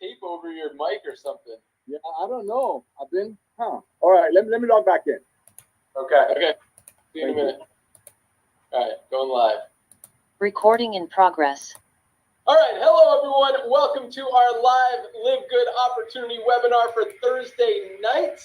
tape over your mic or something. Yeah, I don't know. All right, let me log back in. Okay. See you in a minute. All right, going live. Recording in progress. All right, hello everyone. Welcome to our live Live Good Opportunity webinar for Thursday night.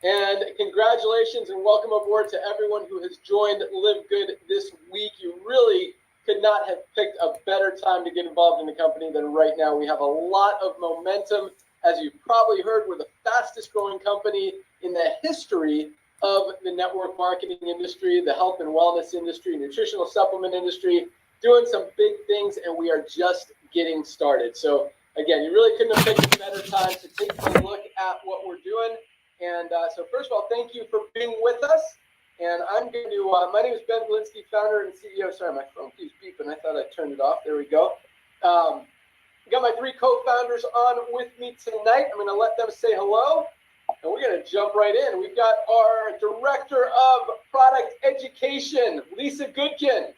And congratulations and welcome aboard to everyone who has joined Live Good this week. You really could not have picked a better time to get involved in the company than right now. We have a lot of momentum. As you've probably heard, we're the fastest growing company in the history of the network marketing industry, the health and wellness industry, nutritional supplement industry, doing some big things, and we are just getting started. So again, you really couldn't have picked a better time to take a look at what we're doing. And so first of all, thank you for being with us. And I'm going to, my name is Ben Glisky, founder and CEO. Sorry, my phone keeps beeping. I thought I turned it off. There we go. Got my three co-founders on with me tonight. I'm going to let them say hello. And we're going to jump right in. We've got our Director of Product Education, Lisa Goodkin.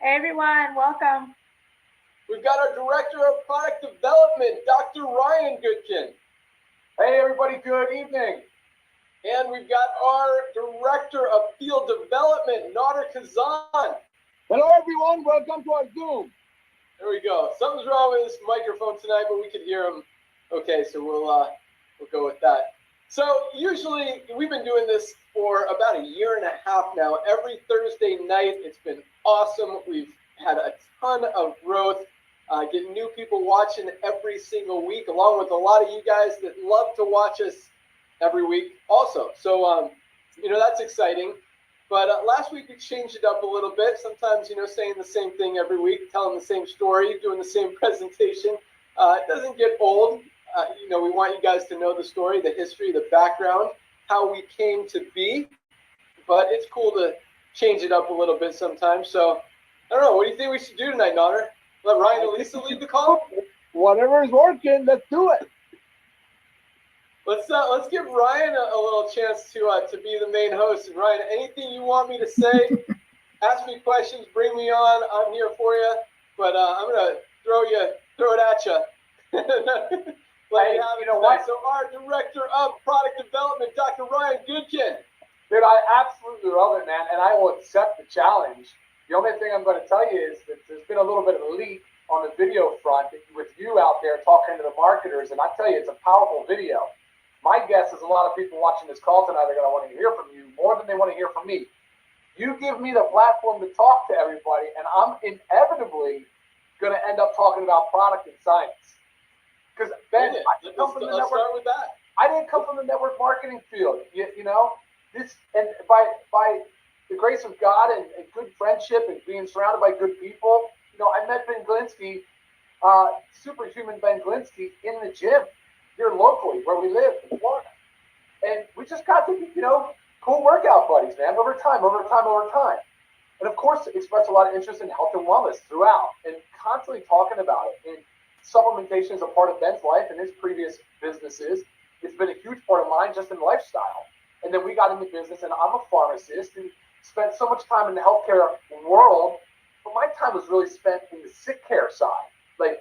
Hey everyone, welcome. We've got our Director of Product Development, Dr. Ryan Goodkin. Hey everybody, good evening. And we've got our Director of Field Development, Nader Kazan. Hello, everyone. Welcome to our Zoom. There we go. Something's wrong with this microphone tonight, but we could hear him. Okay, so we'll go with that. So usually we've been doing this for about a year and a half now. Every Thursday night, it's been awesome. We've had a ton of growth, getting new people watching every single week, along with a lot of you guys that love to watch us every week also. So, that's exciting. But last week we changed it up a little bit. Sometimes, saying the same thing every week, telling the same story, doing the same presentation. It doesn't get old. We want you guys to know the story, the history, the background, how we came to be. But it's cool to change it up a little bit sometimes. So, I don't know. What do you think we should do tonight, Nader? Let Ryan and Lisa lead the call? Whatever is working, let's do it. Let's give Ryan a little chance to be the main host. And Ryan, anything you want me to say, ask me questions, bring me on. I'm here for you. But I'm gonna throw it at you. You know what? So our Director of Product Development, Dr. Ryan Goodkin. Dude, I absolutely love it, man, and I will accept the challenge. The only thing I'm going to tell you is that there's been a little bit of a leak on the video front with you out there talking to the marketers, and I tell you, it's a powerful video. My guess is a lot of people watching this call tonight are going to want to hear from you more than they want to hear from me. You give me the platform to talk to everybody, and I'm inevitably going to end up talking about product and science. Because Ben, let's start with that. I didn't come from the network marketing field. This, and by the grace of God and good friendship and being surrounded by good people, I met Ben Glisky, superhuman Ben Glisky, in the gym here locally where we live in Florida. And we just got to be, cool workout buddies, man, over time. And of course, expressed a lot of interest in health and wellness throughout and constantly talking about it. And supplementation is a part of Ben's life and his previous businesses. It's been a huge part of mine just in lifestyle. And then we got into business, and I'm a pharmacist and spent so much time in the healthcare world, but my time was really spent in the sick care side. Like,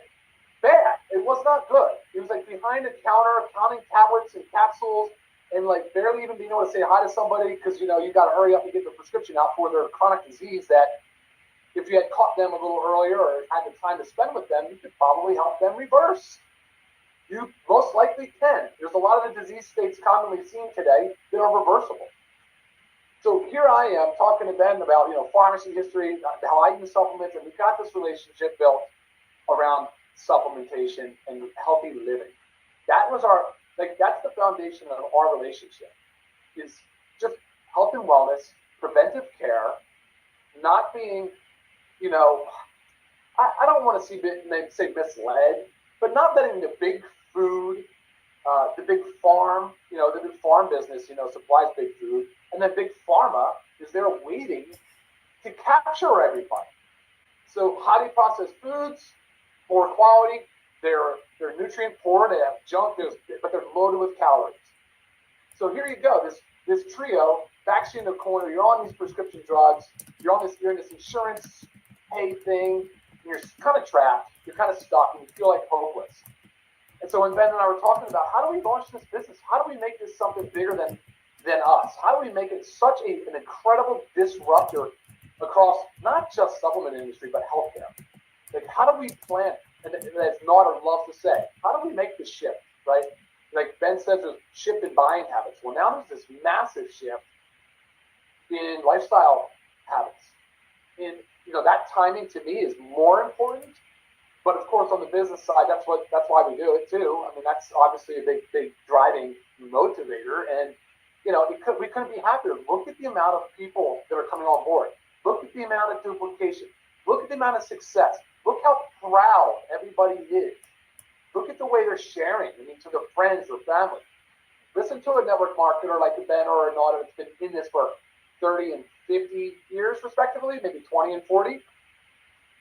bad. It was not good. It was like behind the counter, counting tablets and capsules, and like barely even being able to say hi to somebody because, you got to hurry up and get the prescription out for their chronic disease that if you had caught them a little earlier or had the time to spend with them, you could probably help them reverse. You most likely can. There's a lot of the disease states commonly seen today that are reversible. So here I am talking to Ben about, pharmacy history, how I use supplements, and we've got this relationship built around supplementation and healthy living. That was that's the foundation of our relationship, is just health and wellness, preventive care, not being, I don't want to say misled, but not letting the big food, the big farm, the big farm business, supplies big food, and then big pharma is there waiting to capture everybody. So highly processed foods, poor quality, they're nutrient poor, they have junk, but they're loaded with calories. So here you go, this trio backs you in the corner. You're on these prescription drugs, you're in this insurance pay thing, and you're kind of trapped, you're kind of stuck, and you feel like hopeless. And so when Ben and I were talking about how do we launch this business, how do we make this something bigger than us? How do we make it such an incredible disruptor across not just supplement industry but healthcare? Like, how do we plan? And as Naughter loves to say, how do we make the shift, right? Like Ben says, there's shift in buying habits. Well, now there's this massive shift in lifestyle habits. In that timing to me is more important. But of course, on the business side, that's why we do it too. I mean, that's obviously a big driving motivator. And we couldn't be happier. Look at the amount of people that are coming on board. Look at the amount of duplication. Look at the amount of success. Look how proud everybody is. Look at the way they're sharing. I mean, to their friends or family. Listen to a network marketer like a Ben or a Naughter that's been in this for 30 and 50 years, respectively, maybe 20 and 40.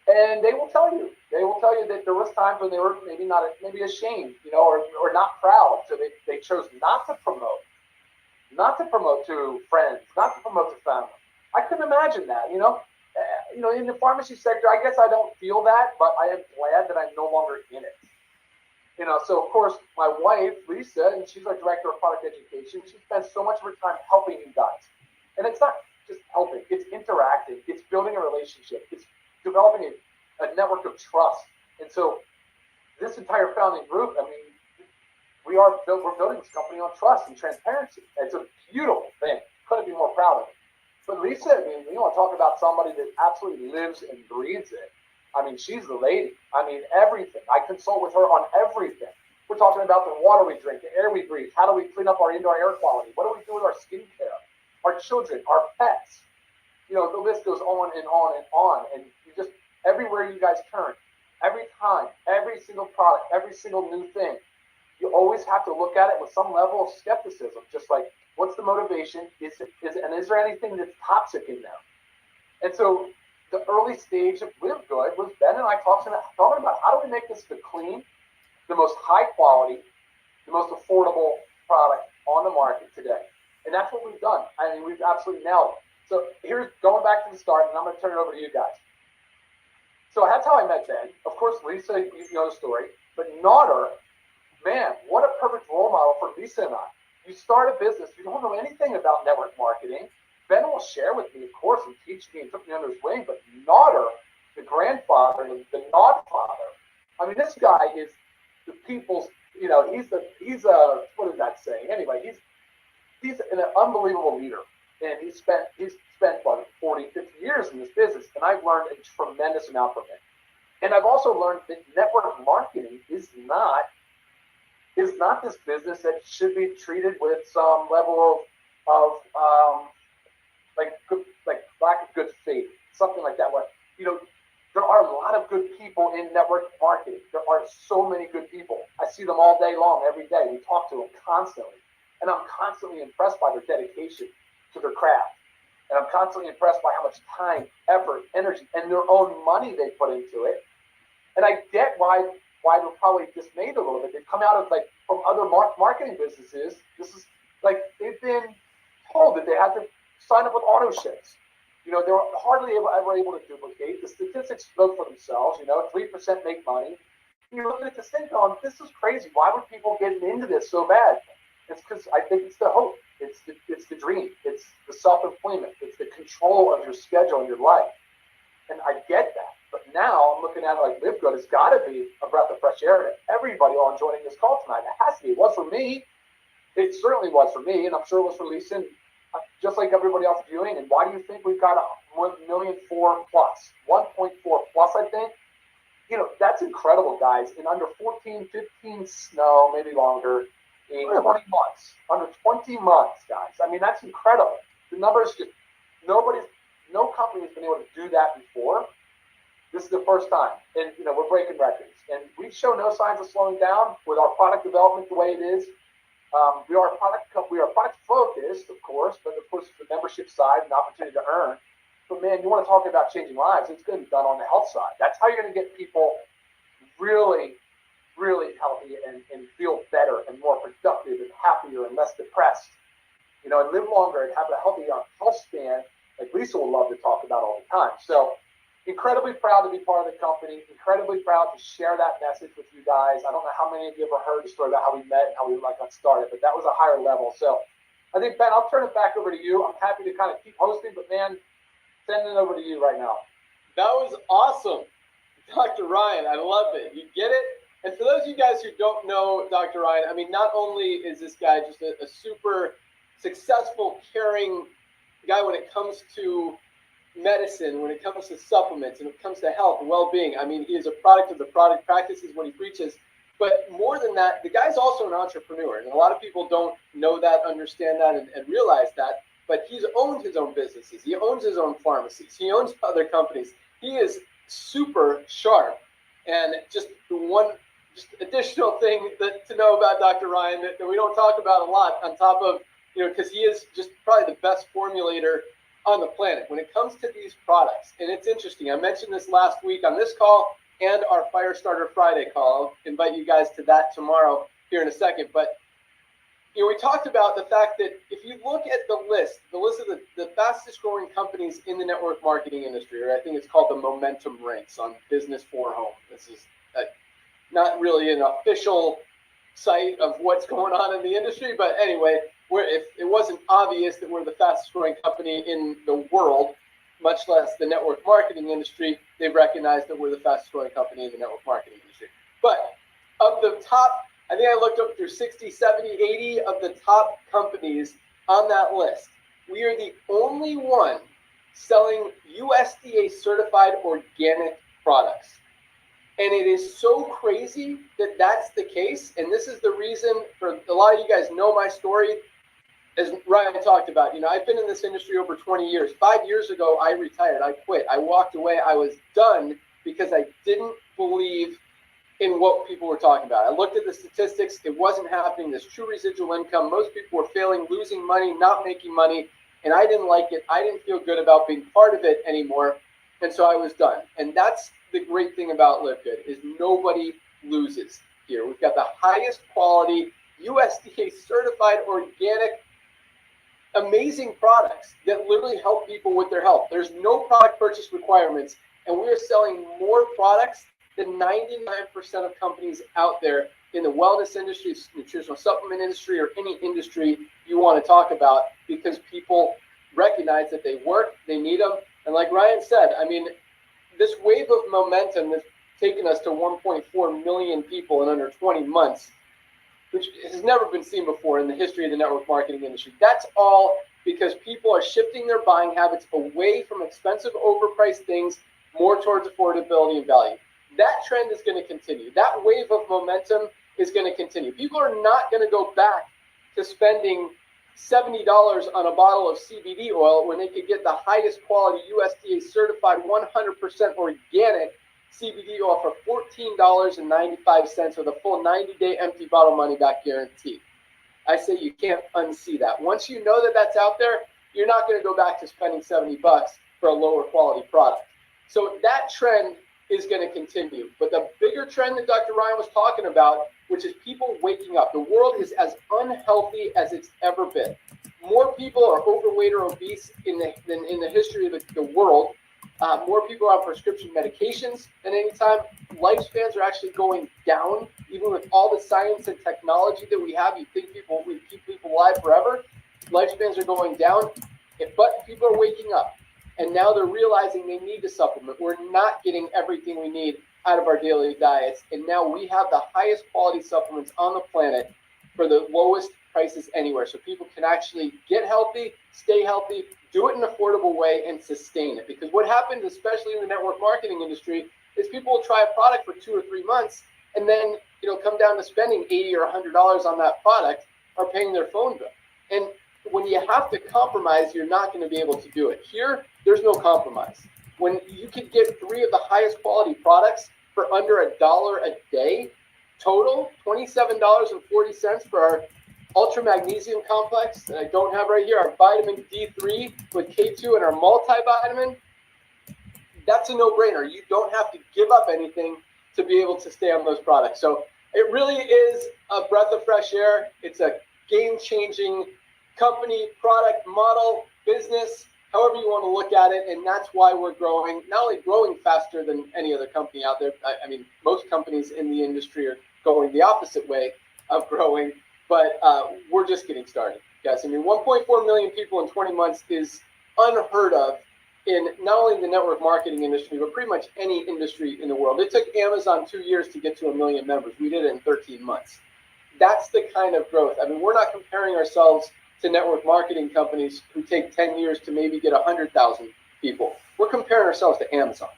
And they will tell you that there was times when they were maybe ashamed, or not proud. So they chose not to promote to friends, not to promote to family. I couldn't imagine that, in the pharmacy sector, I guess I don't feel that, but I am glad that I'm no longer in it. So of course, my wife, Lisa, and she's our director of product education, she spends so much of her time helping you guys. And it's not just helping, it's interacting, it's building a relationship, it's developing a network of trust. And so this entire founding group, I mean, we're building this company on trust and transparency. It's a beautiful thing. Couldn't be more proud of it. But Lisa, I mean, you want to talk about somebody that absolutely lives and breathes it. I mean, she's the lady. I mean, everything. I consult with her on everything. We're talking about the water we drink, the air we breathe. How do we clean up our indoor air quality? What do we do with our skincare, our children, our pets? The list goes on and on and on. And you just, everywhere you guys turn, every time, every single product, every single new thing, you always have to look at it with some level of skepticism. Just like, what's the motivation? Is there anything that's toxic in there? And so the early stage of LiveGood was Ben and I talking about how do we make this the clean, the most high quality, the most affordable product on the market today. And that's what we've done. I mean, we've absolutely nailed it. So here's going back to the start, and I'm going to turn it over to you guys. So that's how I met Ben. Of course, Lisa, you know the story. But Naughter, man, what a perfect role model for Lisa and I. You start a business, you don't know anything about network marketing. Ben will share with me, of course, and teach me and took me under his wing. But Naughter, the grandfather, the Nod father, I mean, this guy is the people's, he's a, what is that saying? Anyway, he's an unbelievable leader. And he's spent what, 40, 50 years in this business. And I've learned a tremendous amount from him. And I've also learned that network marketing is not this business that should be treated with some level of lack of good faith, something like that. But there are a lot of good people in network marketing. There are so many good people. I see them all day long, every day. We talk to them constantly, and I'm constantly impressed by their dedication to their craft, and I'm constantly impressed by how much time, effort, energy, and their own money they put into it. And I get why they're probably dismayed a little bit. They've come out of from other marketing businesses. This is they've been told that they had to sign up with auto ships. They were hardly ever able to duplicate. The statistics spoke for themselves. 3% make money. You look at this thing going, this is crazy. Why were people getting into this so bad? It's because I think it's the hope. It's the dream. It's the self-employment. It's the control of your schedule and your life. And I get that. But now I'm looking at it like LiveGood has got to be a breath of fresh air to everybody on joining this call tonight. It has to be. It was for me. It certainly was for me, and I'm sure it was for Lisa, and just like everybody else viewing. And why do you think we've got 1.4 million plus, 1.4 plus, I think? That's incredible, guys. In under 14, 15, no, maybe longer, in 20 months. Under 20 months, guys. I mean, that's incredible. The numbers just, no company has been able to do that before. This is the first time. And, we're breaking records. And we show no signs of slowing down with our product development the way it is. We are product focused, of course, but of course, the membership side and the opportunity to earn. But man, you want to talk about changing lives, it's going to be done on the health side. That's how you're going to get people really, really healthy and feel better and more productive and happier and less depressed, and live longer and have a healthy health span, like Lisa will love to talk about all the time. So, incredibly proud to be part of the company, incredibly proud to share that message with you guys. I don't know how many of you ever heard the story about how we met and how we got started, but that was a higher level. So I think, Ben, I'll turn it back over to you. I'm happy to kind of keep hosting, but man, sending it over to you right now. That was awesome, Dr. Ryan. I love it. You get it? And for those of you guys who don't know Dr. Ryan, I mean, not only is this guy just a super successful, caring guy when it comes to medicine, when it comes to supplements, and when it comes to health and well-being. I mean, he is a product of the product, practices what he preaches. But more than that, the guy's also an entrepreneur. And a lot of people don't know that, understand that, and realize that. But he's owned his own businesses. He owns his own pharmacies. He owns other companies. He is super sharp. And just one additional thing to know about Dr. Ryan that we don't talk about a lot, on top of, because he is just probably the best formulator on the planet when it comes to these products. And it's interesting. I mentioned this last week on this call and our Firestarter Friday call. I'll invite you guys to that tomorrow here in a second. But we talked about the fact that if you look at the list of the fastest growing companies in the network marketing industry, or I think it's called the Momentum Ranks on Business for Home. This is not really an official site of what's going on in the industry, but anyway, if it wasn't obvious that we're the fastest growing company in the world, much less the network marketing industry, they've recognized that we're the fastest growing company in the network marketing industry. But of the top, I think I looked up through 60, 70, 80 of the top companies on that list. We are the only one selling USDA certified organic products. And it is so crazy that that's the case. And this is the reason, for a lot of you guys know my story. As Ryan talked about, I've been in this industry over 20 years. 5 years ago, I retired. I quit. I walked away. I was done because I didn't believe in what people were talking about. I looked at the statistics. It wasn't happening. This true residual income. Most people were failing, losing money, not making money. And I didn't like it. I didn't feel good about being part of it anymore. And so I was done. And that's the great thing about LiveGood is nobody loses here. We've got the highest quality, USDA certified, organic, amazing products that literally help people with their health. There's no product purchase requirements, and we are selling more products than 99% of companies out there in the wellness industry, nutritional supplement industry, or any industry you want to talk about, because people recognize that they work, they need them. And like Ryan said, I mean, this wave of momentum has taken us to 1.4 million people in under 20 months, which has never been seen before in the history of the network marketing industry. That's all because people are shifting their buying habits away from expensive, overpriced things, more towards affordability and value. That trend is going to continue. That wave of momentum is going to continue. People are not going to go back to spending $70 on a bottle of CBD oil when they could get the highest quality USDA certified 100% organic CBD oil for $14.95 with a full 90-day empty bottle money back guarantee. I say you can't unsee that. Once you know that that's out there, you're not going to go back to spending $70 for a lower quality product. So that trend is going to continue. But the bigger trend that Dr. Ryan was talking about, which is people waking up. The world is as unhealthy as it's ever been. More people are overweight or obese than in the history of the world. More people are on prescription medications than any time. Lifespans are actually going down, even with all the science and technology that we have. You think we keep people alive forever? Lifespans are going down, but people are waking up. And now they're realizing they need to supplement. We're not getting everything we need out of our daily diets. And now we have the highest quality supplements on the planet for the lowest prices anywhere. So people can actually get healthy, stay healthy, do it in an affordable way, and sustain it. Because what happens, especially in the network marketing industry, is people will try a product for 2 or 3 months and then come down to spending $80 or $100 on that product or paying their phone bill. And when you have to compromise, you're not going to be able to do it. Here, there's no compromise. When you could get 3 of the highest quality products for under $1 a day, total $27.40 for our Ultra Magnesium Complex that I don't have right here, our vitamin D3 with K2 and our multivitamin, that's a no-brainer. You don't have to give up anything to be able to stay on those products. So it really is a breath of fresh air. It's a game-changing company, product, model, business, however you want to look at it, and that's why we're growing, not only growing faster than any other company out there. I mean, most companies in the industry are going the opposite way of growing, but we're just getting started, guys. I mean, 1.4 million people in 20 months is unheard of in not only the network marketing industry, but pretty much any industry in the world. It took Amazon 2 years to get to 1 million members. We did it in 13 months. That's the kind of growth. I mean, we're not comparing ourselves to network marketing companies who take 10 years to maybe get 100,000 people. We're comparing ourselves to Amazon,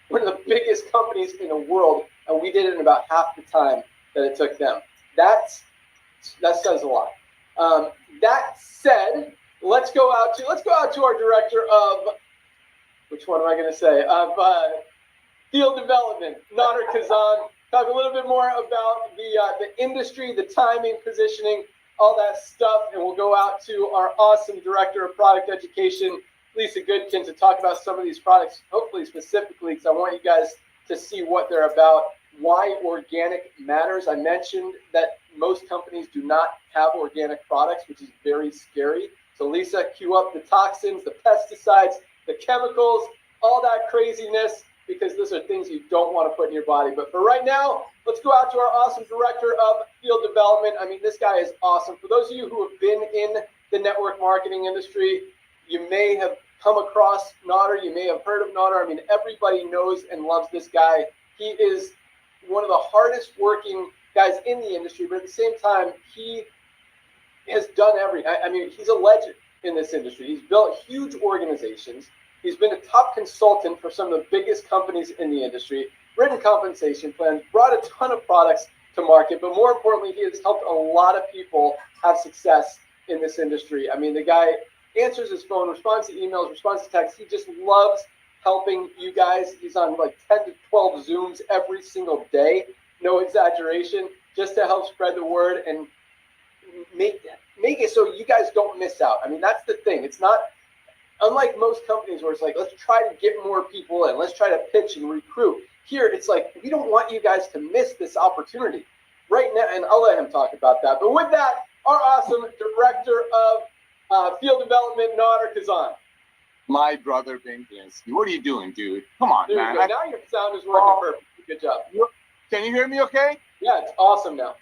one of the biggest companies in the world, and we did it in about half the time that it took them. That says a lot. That said, let's go out to our director of, which one am I going to say, of field development, Nader Kazan. Talk a little bit more about the industry, the timing, positioning, all that stuff, and we'll go out to our awesome director of product education, Lisa Goodkin, to talk about some of these products, hopefully specifically, because I want you guys to see what they're about, why organic matters. I mentioned that most companies do not have organic products, which is very scary. So Lisa, cue up the toxins, the pesticides, the chemicals, all that craziness, because those are things you don't want to put in your body. But for right now, let's go out to our awesome director of field development. I mean, this guy is awesome. For those of you who have been in the network marketing industry, you may have come across Nader. You may have heard of Nader. I mean, everybody knows and loves this guy. He is one of the hardest working guys in the industry, but at the same time, he has done I mean, he's a legend in this industry. He's built huge organizations. He's been a top consultant for some of the biggest companies in the industry, written compensation plans, brought a ton of products to market, but more importantly, he has helped a lot of people have success in this industry. I mean, the guy answers his phone, responds to emails, responds to texts. He just loves helping you guys. He's on like 10 to 12 Zooms every single day, no exaggeration, just to help spread the word and make it so you guys don't miss out. I mean, that's the thing. It's not, unlike most companies where it's like, let's try to get more people in, let's try to pitch and recruit. Here, it's like, we don't want you guys to miss this opportunity right now. And I'll let him talk about that. But with that, our awesome director of field development, Nader Kazan. My brother, Ben Glisky. What are you doing, dude? Come on, There man. you go. Now your sound is working perfect. Good job. Can you hear me okay? Yeah, it's awesome now.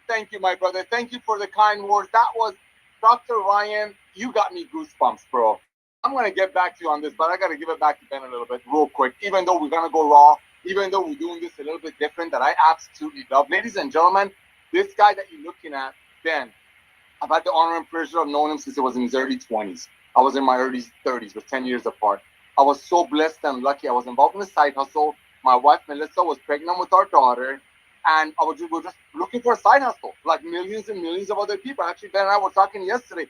Thank you, my brother. Thank you for the kind words. That was Dr. Ryan. You got me goosebumps, bro. I'm going to get back to you on this, but I got to give it back to Ben a little bit real quick, even though we're going to go raw, even though we're doing this a little bit different that I absolutely love. Ladies and gentlemen, this guy that you're looking at, Ben, I've had the honor and pleasure of knowing him since he was in his early 20s. I was in my early 30s. We're 10 years apart. I was so blessed and lucky. I was involved in a side hustle. My wife, Melissa, was pregnant with our daughter, and we were just looking for a side hustle, like millions and millions of other people. Actually, Ben and I were talking yesterday.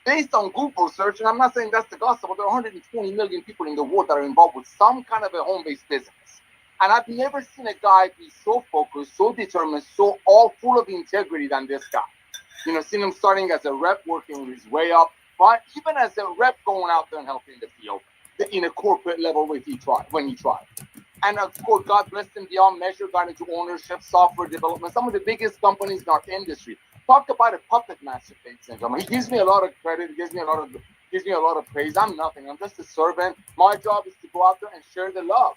Based on Google search, and I'm not saying that's the gospel, but there are 120 million people in the world that are involved with some kind of a home-based business. And I've never seen a guy be so focused, so determined, so all full of integrity than this guy. You know, seen him starting as a rep, working his way up, but even as a rep going out there and helping the field in a corporate level when he tried. And of course, God blessed him beyond measure, got into ownership, software development, some of the biggest companies in our industry. Talk about a puppet master, ladies and gentlemen. He gives me a lot of credit. He gives me a lot of praise. I'm nothing. I'm just a servant. My job is to go out there and share the love.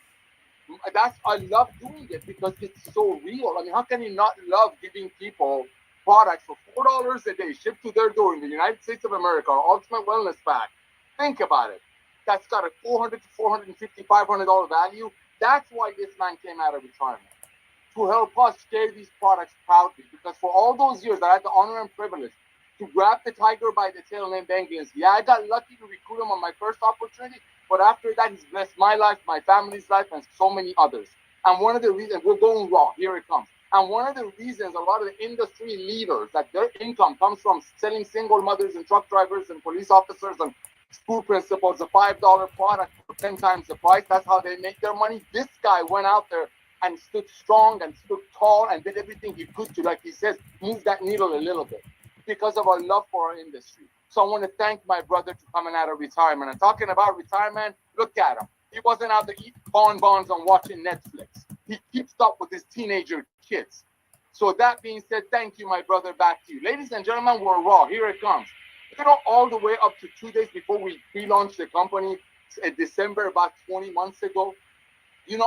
I love doing it because it's so real. I mean, how can you not love giving people products for $4 a day shipped to their door in the United States of America, our Ultimate Wellness Pack? Think about it. That's got a $400 to $450, $500 value. That's why this man came out of retirement, to help us share these products proudly. Because for all those years, I had the honor and privilege to grab the tiger by the tail named Ben Glisky. Yeah, I got lucky to recruit him on my first opportunity, but after that, he's blessed my life, my family's life, and so many others. And one of the reasons, we're going raw, here it comes. And one of the reasons a lot of the industry leaders, that their income comes from selling single mothers and truck drivers and police officers and school principals, a $5 product for 10 times the price, that's how they make their money. This guy went out there and stood strong and stood tall and did everything he could to, like he says, move that needle a little bit because of our love for our industry. So I want to thank my brother for coming out of retirement. And talking about retirement, look at him. He wasn't out there eating bonbons and watching Netflix. He keeps up with his teenager kids. So that being said, thank you, my brother. Back to you. Ladies and gentlemen, we're raw. Here it comes. all the way up to 2 days before we pre-launched the company in December, about 20 months ago.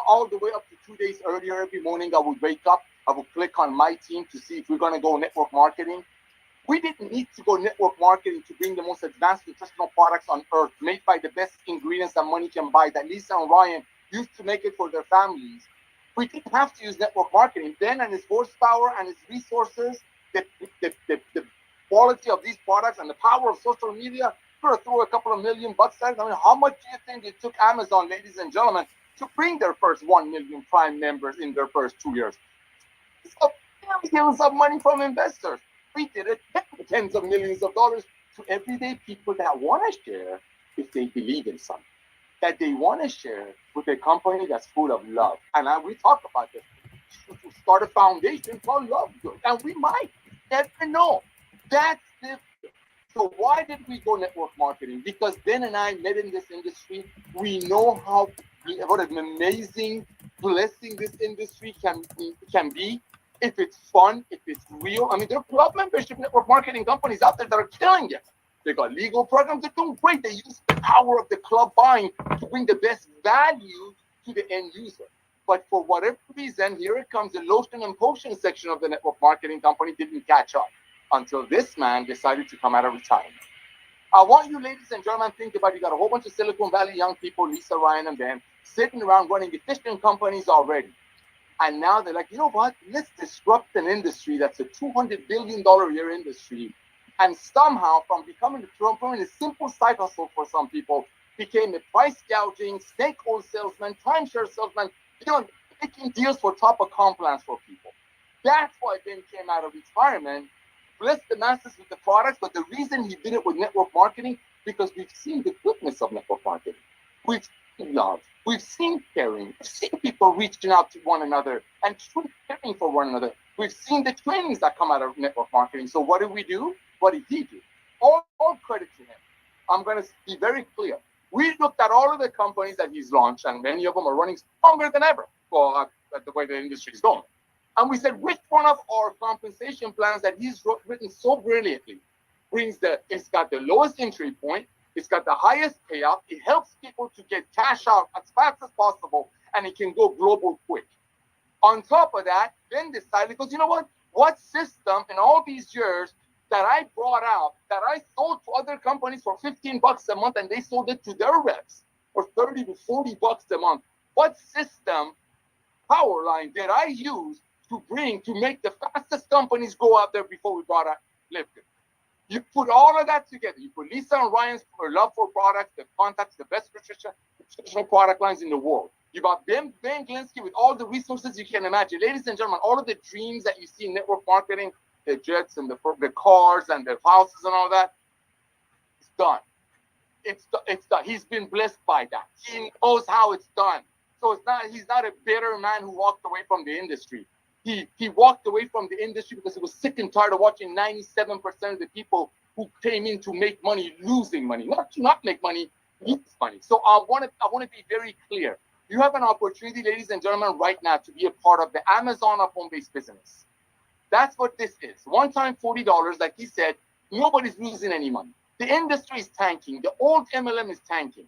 All the way up to 2 days earlier, every morning I would wake up, I would click on my team to see if we're going to go network marketing. We didn't need to go network marketing to bring the most advanced nutritional products on earth, made by the best ingredients that money can buy, that Lisa and Ryan used to make it for their families. We didn't have to use network marketing. Ben and his horsepower and his resources, the quality of these products and the power of social media, we're going to throw a couple of $1 million at it. I mean, how much do you think it took Amazon, ladies and gentlemen, to bring their first 1 million Prime members in their first 2 years? So billions of money from investors. We did it, tens of millions of dollars to everyday people that want to share if they believe in something, that they want to share with a company that's full of love. And we talk about this. To start a foundation called LiveGood, and we might never know. That's different. So why did we go network marketing? Because Ben and I met in this industry. We know what an amazing blessing this industry can be. If it's fun, if it's real. I mean, there are club membership network marketing companies out there that are killing it. They got legal programs. They're doing great. They use the power of the club buying to bring the best value to the end user. But for whatever reason, here it comes, the lotion and potion section of the network marketing company didn't catch up until this man decided to come out of retirement. I want you, ladies and gentlemen, think about it. You got a whole bunch of Silicon Valley young people, Lisa, Ryan, and Ben, sitting around running efficient companies already. And now they're like, you know what? Let's disrupt an industry that's a $200 billion a year industry. And somehow, from becoming a simple side hustle for some people, became a price gouging, snake oil salesman, timeshare salesman, making deals for top of comp plans for people. That's why Ben came out of retirement, blessed the masses with the products. But the reason he did it with network marketing, because we've seen the goodness of network marketing. We've seen love. We've seen caring. We've seen people reaching out to one another and truly caring for one another. We've seen the trainings that come out of network marketing. So what did we do? What did he do? All credit to him. I'm going to be very clear. We looked at all of the companies that he's launched, and many of them are running stronger than ever. Well, at the way the industry is going. And we said, which one of our compensation plans that he's written so brilliantly it's got the lowest entry point, it's got the highest payout, it helps people to get cash out as fast as possible, and it can go global quick. On top of that, Ben decided, because you know what system in all these years that I brought out, that I sold to other companies for $15 a month, and they sold it to their reps for $30 to $40 a month. What system, power line, did I use to make the fastest companies go out there before we brought out LiveGood? You put all of that together. You put Lisa and Ryan's love for products, the contacts, the best nutritional product lines in the world. You got Ben Glisky with all the resources you can imagine. Ladies and gentlemen, all of the dreams that you see in network marketing, the jets and the cars and the houses and all that, it's done. It's done. He's been blessed by that. He knows how it's done. So he's not a bitter man who walked away from the industry. He walked away from the industry because he was sick and tired of watching 97% of the people who came in to make money losing money, not to not make money, lose money. So I want to be very clear. You have an opportunity, ladies and gentlemen, right now to be a part of the Amazon of home-based business. That's what this is. One time $40, like he said, nobody's losing any money. The industry is tanking. The old MLM is tanking.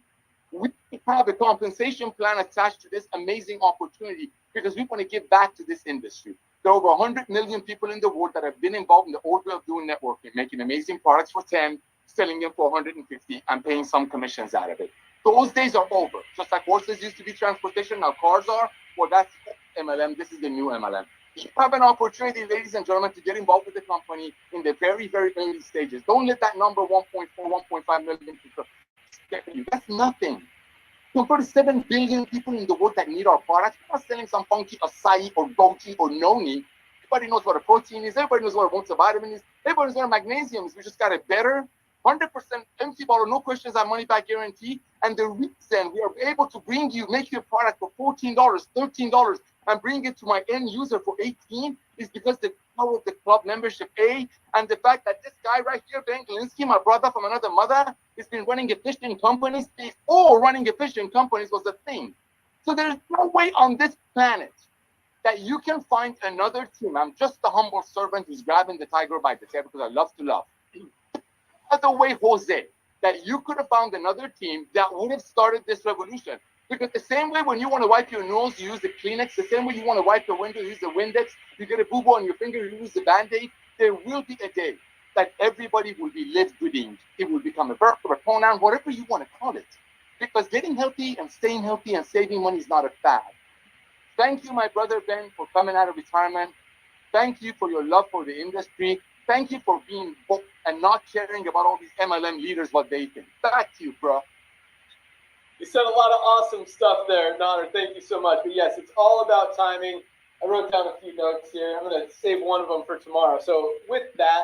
We have a compensation plan attached to this amazing opportunity because we want to give back to this industry. There are over 100 million people in the world that have been involved in the old way of doing networking, making amazing products for 10, selling them for 150, and paying some commissions out of it. Those days are over. Just like horses used to be transportation, now cars are. Well, that's MLM. This is the new MLM. You have an opportunity, ladies and gentlemen, to get involved with the company in the very, very early stages. Don't let that number 1.4, 1.5 million people scare you. That's nothing. Compared to 7 billion people in the world that need our products, we're not selling some funky acai or goji or noni. Everybody knows what a protein is. Everybody knows what a multivitamin is. Everybody knows what a magnesium is. We just got a better 100% empty bottle, no questions, on money back guarantee. And the reason we are able to make you a product for $14, $13, and bring it to my end user for $18 is because the power of the club membership, and the fact that this guy right here, Ben Glisky, my brother from another mother, has been running efficient companies before running efficient companies was a thing. So there's no way on this planet that you can find another team. I'm just a humble servant who's grabbing the tiger by the tail because I love to love. other way, Jose, that you could have found another team that would have started this revolution. Because the same way when you want to wipe your nose, you use the Kleenex. The same way you want to wipe your window, you use the Windex. You get a boo-boo on your finger, you use the Band-Aid. There will be a day that everybody will be LiveGooding. It will become a verb or a pronoun, whatever you want to call it. Because getting healthy and staying healthy and saving money is not a fad. Thank you, my brother Ben, for coming out of retirement. Thank you for your love for the industry. Thank you for being booked and not caring about all these MLM leaders, what they think. Back to you, bro. You said a lot of awesome stuff there, Nader. Thank you so much. But yes, it's all about timing. I wrote down a few notes here. I'm going to save one of them for tomorrow. So with that,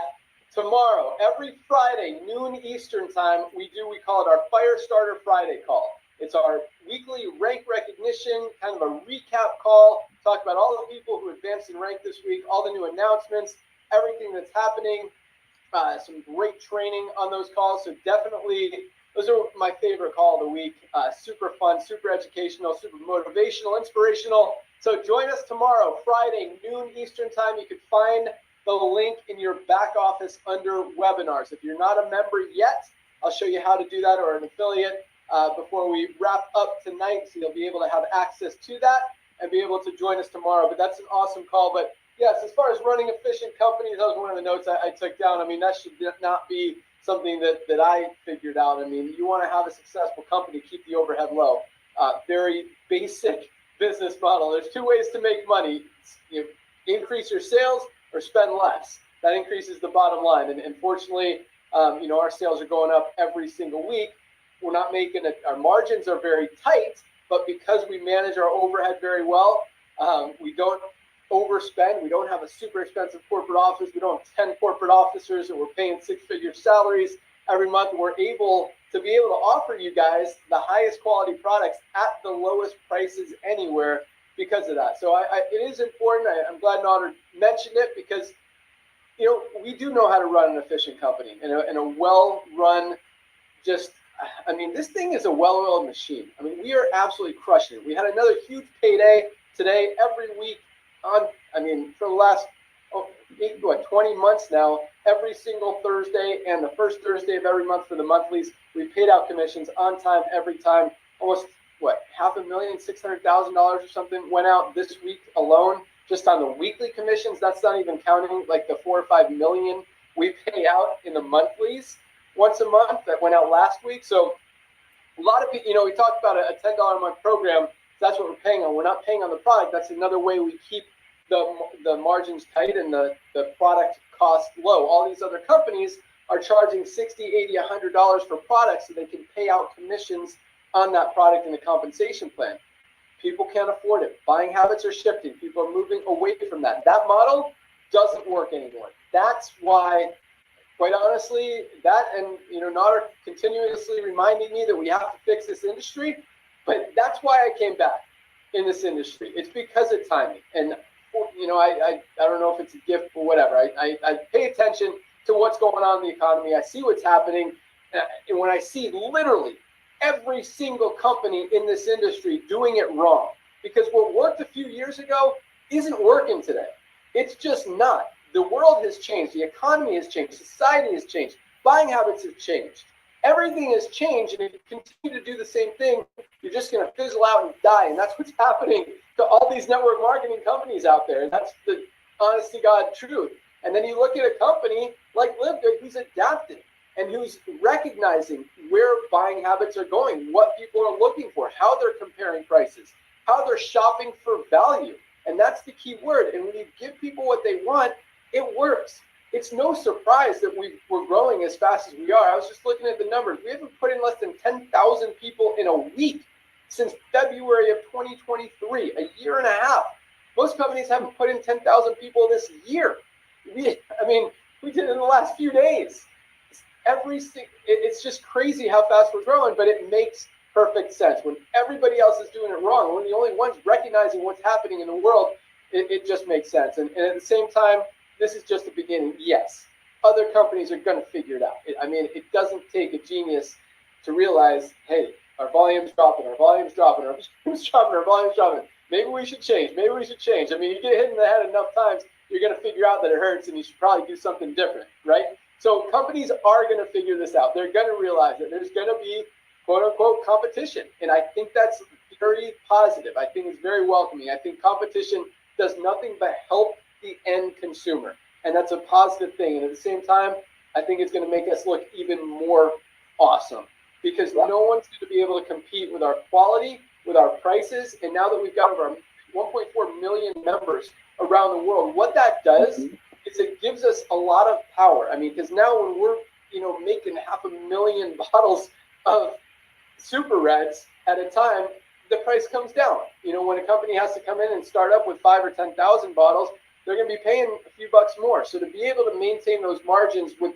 tomorrow, every Friday, noon Eastern time, we call it our Fire Starter Friday call. It's our weekly rank recognition, kind of a recap call, talk about all the people who advanced in rank this week, all the new announcements, everything that's happening, some great training on those calls. So definitely, those are my favorite call of the week. Super fun, super educational, super motivational, inspirational. So join us tomorrow, Friday, noon Eastern time. You can find the link in your back office under webinars. If you're not a member yet, I'll show you how to do that, or an affiliate before we wrap up tonight. So you'll be able to have access to that and be able to join us tomorrow. But that's an awesome call. But yes, as far as running efficient companies, that was one of the notes I took down. I mean, that should not be something that I figured out. I mean, you want to have a successful company, keep the overhead low. Very basic business model. There's two ways to make money. You increase your sales or spend less. That increases the bottom line. And fortunately, our sales are going up every single week. We're not making it. Our margins are very tight, but because we manage our overhead very well, we don't overspend. We don't have a super expensive corporate office. We don't have 10 corporate officers that we're paying six-figure salaries every month. We're able to offer you guys the highest quality products at the lowest prices anywhere because of that. So it is important. I'm glad Nader mentioned it because, we do know how to run an efficient company and a well-run, this thing is a well-oiled machine. I mean, we are absolutely crushing it. We had another huge payday today every week for the last 20 months now, every single Thursday and the first Thursday of every month for the monthlies, we paid out commissions on time, every time. Almost, $500,000, $600,000 or something went out this week alone, just on the weekly commissions. That's not even counting like the 4 or 5 million we pay out in the monthlies once a month that went out last week. So a lot of people, we talked about a $10 a month program. That's what we're paying on. We're not paying on the product. That's another way we keep the margins tight and the product cost low. All these other companies are charging $60, $80, $100 for products so they can pay out commissions on that product in the compensation plan. People can't afford it. Buying habits are shifting. People are moving away from that. That model doesn't work anymore. That's why, quite honestly, that and Nader continuously reminding me that we have to fix this industry. But that's why I came back in this industry. It's because of timing. And, I don't know if it's a gift or whatever. I pay attention to what's going on in the economy. I see what's happening. And when I see literally every single company in this industry doing it wrong, because what worked a few years ago isn't working today. It's just not. The world has changed. The economy has changed. Society has changed. Buying habits have changed. Everything has changed, and if you continue to do the same thing, you're just going to fizzle out and die. And that's what's happening to all these network marketing companies out there. And that's the honest to God truth. And then you look at a company like LiveGood who's adapting and who's recognizing where buying habits are going, what people are looking for, how they're comparing prices, how they're shopping for value. And that's the key word. And when you give people what they want, it works. It's no surprise that we're growing as fast as we are. I was just looking at the numbers. We haven't put in less than 10,000 people in a week since February of 2023, a year and a half. Most companies haven't put in 10,000 people this year. We did it in the last few days. It's just crazy how fast we're growing, but it makes perfect sense. When everybody else is doing it wrong, we're the only ones recognizing what's happening in the world, it just makes sense. And at the same time, this is just the beginning. Yes, other companies are going to figure it out. It doesn't take a genius to realize, hey, our volume's dropping, our volume's dropping, our volume's dropping, our volume's dropping. Maybe we should change. Maybe we should change. You get hit in the head enough times, you're going to figure out that it hurts and you should probably do something different, right? So companies are going to figure this out. They're going to realize that there's going to be quote unquote competition. And I think that's very positive. I think it's very welcoming. I think competition does nothing but help the end consumer. And that's a positive thing. And at the same time, I think it's going to make us look even more awesome because no one's going to be able to compete with our quality, with our prices. And now that we've got over 1.4 million members around the world, what that does is it gives us a lot of power. I mean, because now when we're, making 500,000 bottles of Super Reds at a time, the price comes down. When a company has to come in and start up with 5,000 or 10,000 bottles, they're going to be paying a few bucks more. So to be able to maintain those margins with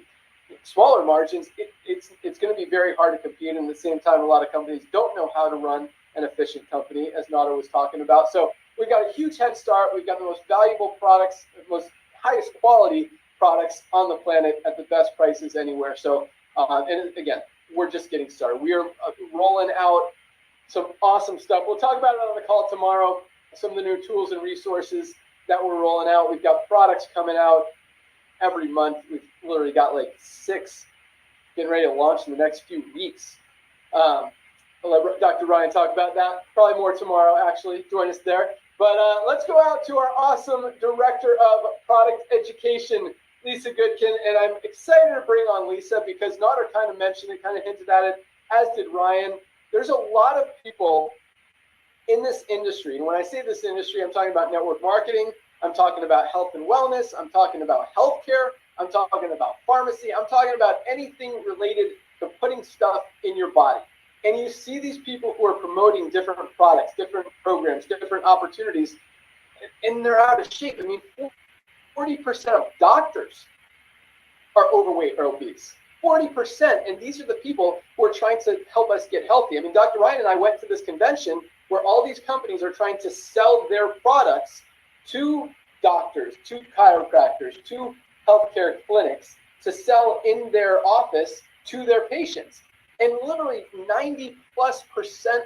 smaller margins, it's going to be very hard to compete. And at the same time, a lot of companies don't know how to run an efficient company, as Nato was talking about. So we've got a huge head start. We've got the most valuable products, the most highest quality products on the planet at the best prices anywhere. So, and again, we're just getting started. We are rolling out some awesome stuff. We'll talk about it on the call tomorrow, some of the new tools and resources that we're rolling out. We've got products coming out every month. We've literally got like 6 getting ready to launch in the next few weeks. I'll let Dr. Ryan talk about that. Probably more tomorrow, actually. Join us there. But let's go out to our awesome Director of Product Education, Lisa Goodkin. And I'm excited to bring on Lisa because Nader kind of mentioned it, kind of hinted at it, as did Ryan. There's a lot of people in this industry. And when I say this industry, I'm talking about network marketing. I'm talking about health and wellness. I'm talking about healthcare. I'm talking about pharmacy. I'm talking about anything related to putting stuff in your body. And you see these people who are promoting different products, different programs, different opportunities, and they're out of shape. I mean, 40% of doctors are overweight or obese. 40%. And these are the people who are trying to help us get healthy. I mean, Dr. Ryan and I went to this convention where all these companies are trying to sell their products to doctors, to chiropractors, to healthcare clinics to sell in their office to their patients. And literally 90+%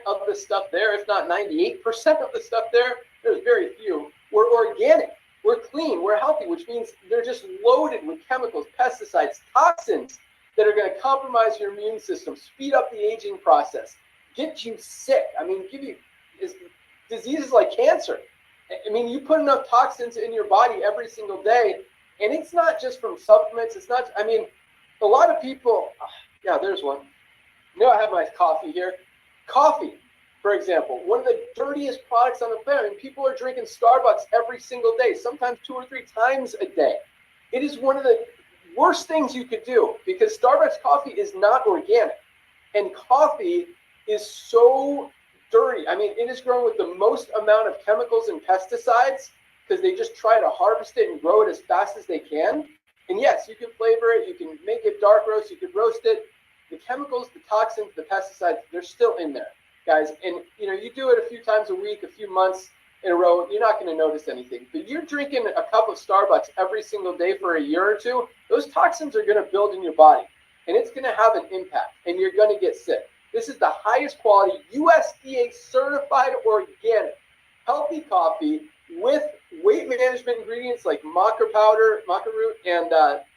of the stuff there, if not 98% of the stuff there, there's very few, were organic. We're clean, we're healthy, which means they're just loaded with chemicals, pesticides, toxins that are going to compromise your immune system, speed up the aging process, get you sick. I mean, give you diseases like cancer. I mean, you put enough toxins in your body every single day, and it's not just from supplements. It's not, I mean, a lot of people, yeah, there's one. I have my coffee here. Coffee, for example, one of the dirtiest products on the planet. And people are drinking Starbucks every single day, sometimes 2 or 3 times a day. It is one of the worst things you could do because Starbucks coffee is not organic. And coffee is so dirty. I mean, it is grown with the most amount of chemicals and pesticides because they just try to harvest it and grow it as fast as they can. And yes, you can flavor it, you can make it dark roast, you can roast it. The chemicals, the toxins, the pesticides, they're still in there, guys. And you do it a few times a week, a few months in a row, you're not going to notice anything. But you're drinking a cup of Starbucks every single day for a year or two, those toxins are going to build in your body. And it's going to have an impact, and you're going to get sick. This is the highest quality, USDA certified organic, healthy coffee with weight management ingredients like maca powder, maca root, and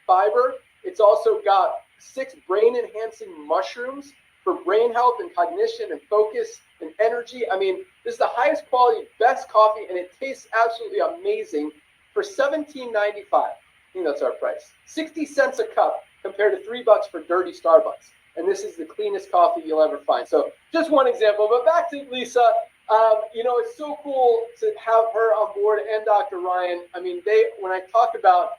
fiber. It's also got 6 brain-enhancing mushrooms for brain health and cognition and focus and energy. I mean, this is the highest quality, best coffee, and it tastes absolutely amazing for $17.95. I think that's our price. 60 cents a cup compared to $3 for dirty Starbucks. And this is the cleanest coffee you'll ever find. So just one example. But back to Lisa. It's so cool to have her on board and Dr. Ryan. I mean, when I talk about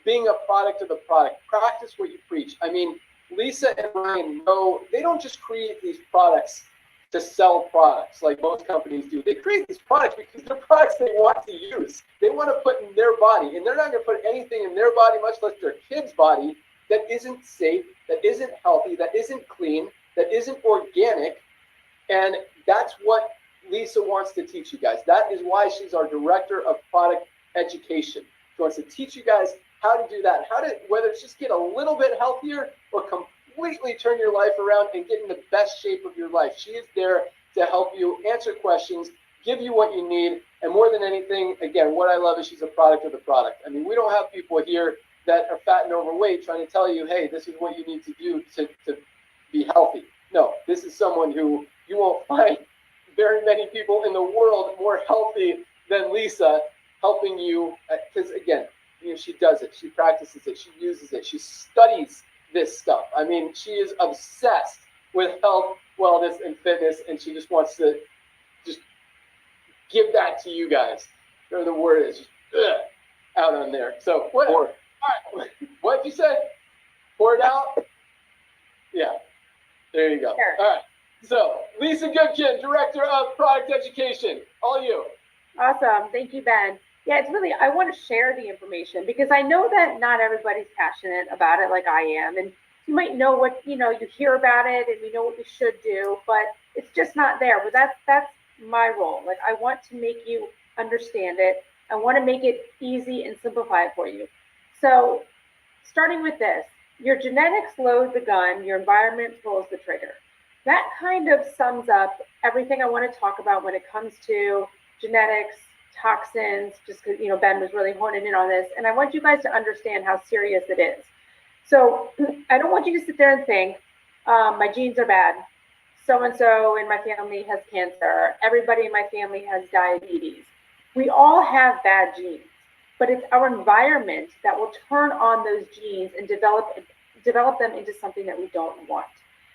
being a product of the product, practice what you preach. I mean, Lisa and Ryan know they don't just create these products to sell products like most companies do. They create these products because they're products they want to use. They want to put in their body, and they're not going to put anything in their body, much less their kid's body, that isn't safe, that isn't healthy, that isn't clean, that isn't organic. And that's what Lisa wants to teach you guys. That is why she's our Director of Product Education. She wants to teach you guys how to do that, whether it's just get a little bit healthier or completely turn your life around and get in the best shape of your life. She is there to help you answer questions, give you what you need, and more than anything, again, what I love is she's a product of the product. I mean, we don't have people here that are fat and overweight trying to tell you, hey, this is what you need to do to be healthy. No, this is someone who you won't find very many people in the world more healthy than Lisa helping you, because again, she does it, she practices it, she uses it, she studies this stuff. I mean, she is obsessed with health, wellness, and fitness, and she just wants to just give that to you guys. Whatever the word is, just out on there. So whatever. All right. What'd you say? Pour it out? Yeah. There you go. Sure. All right. So Lisa Goodkin, Director of Product Education. All you. Awesome. Thank you, Ben. Yeah, it's really, I want to share the information because I know that not everybody's passionate about it like I am. And you might know what, you hear about it and you know what you should do, but it's just not there. But that's my role. Like, I want to make you understand it. I want to make it easy and simplify it for you. So starting with this, your genetics load the gun, your environment pulls the trigger. That kind of sums up everything I want to talk about when it comes to genetics, toxins, just because, Ben was really honing in on this. And I want you guys to understand how serious it is. So I don't want you to sit there and think, my genes are bad. So-and-so in my family has cancer. Everybody in my family has diabetes. We all have bad genes, but it's our environment that will turn on those genes and develop them into something that we don't want.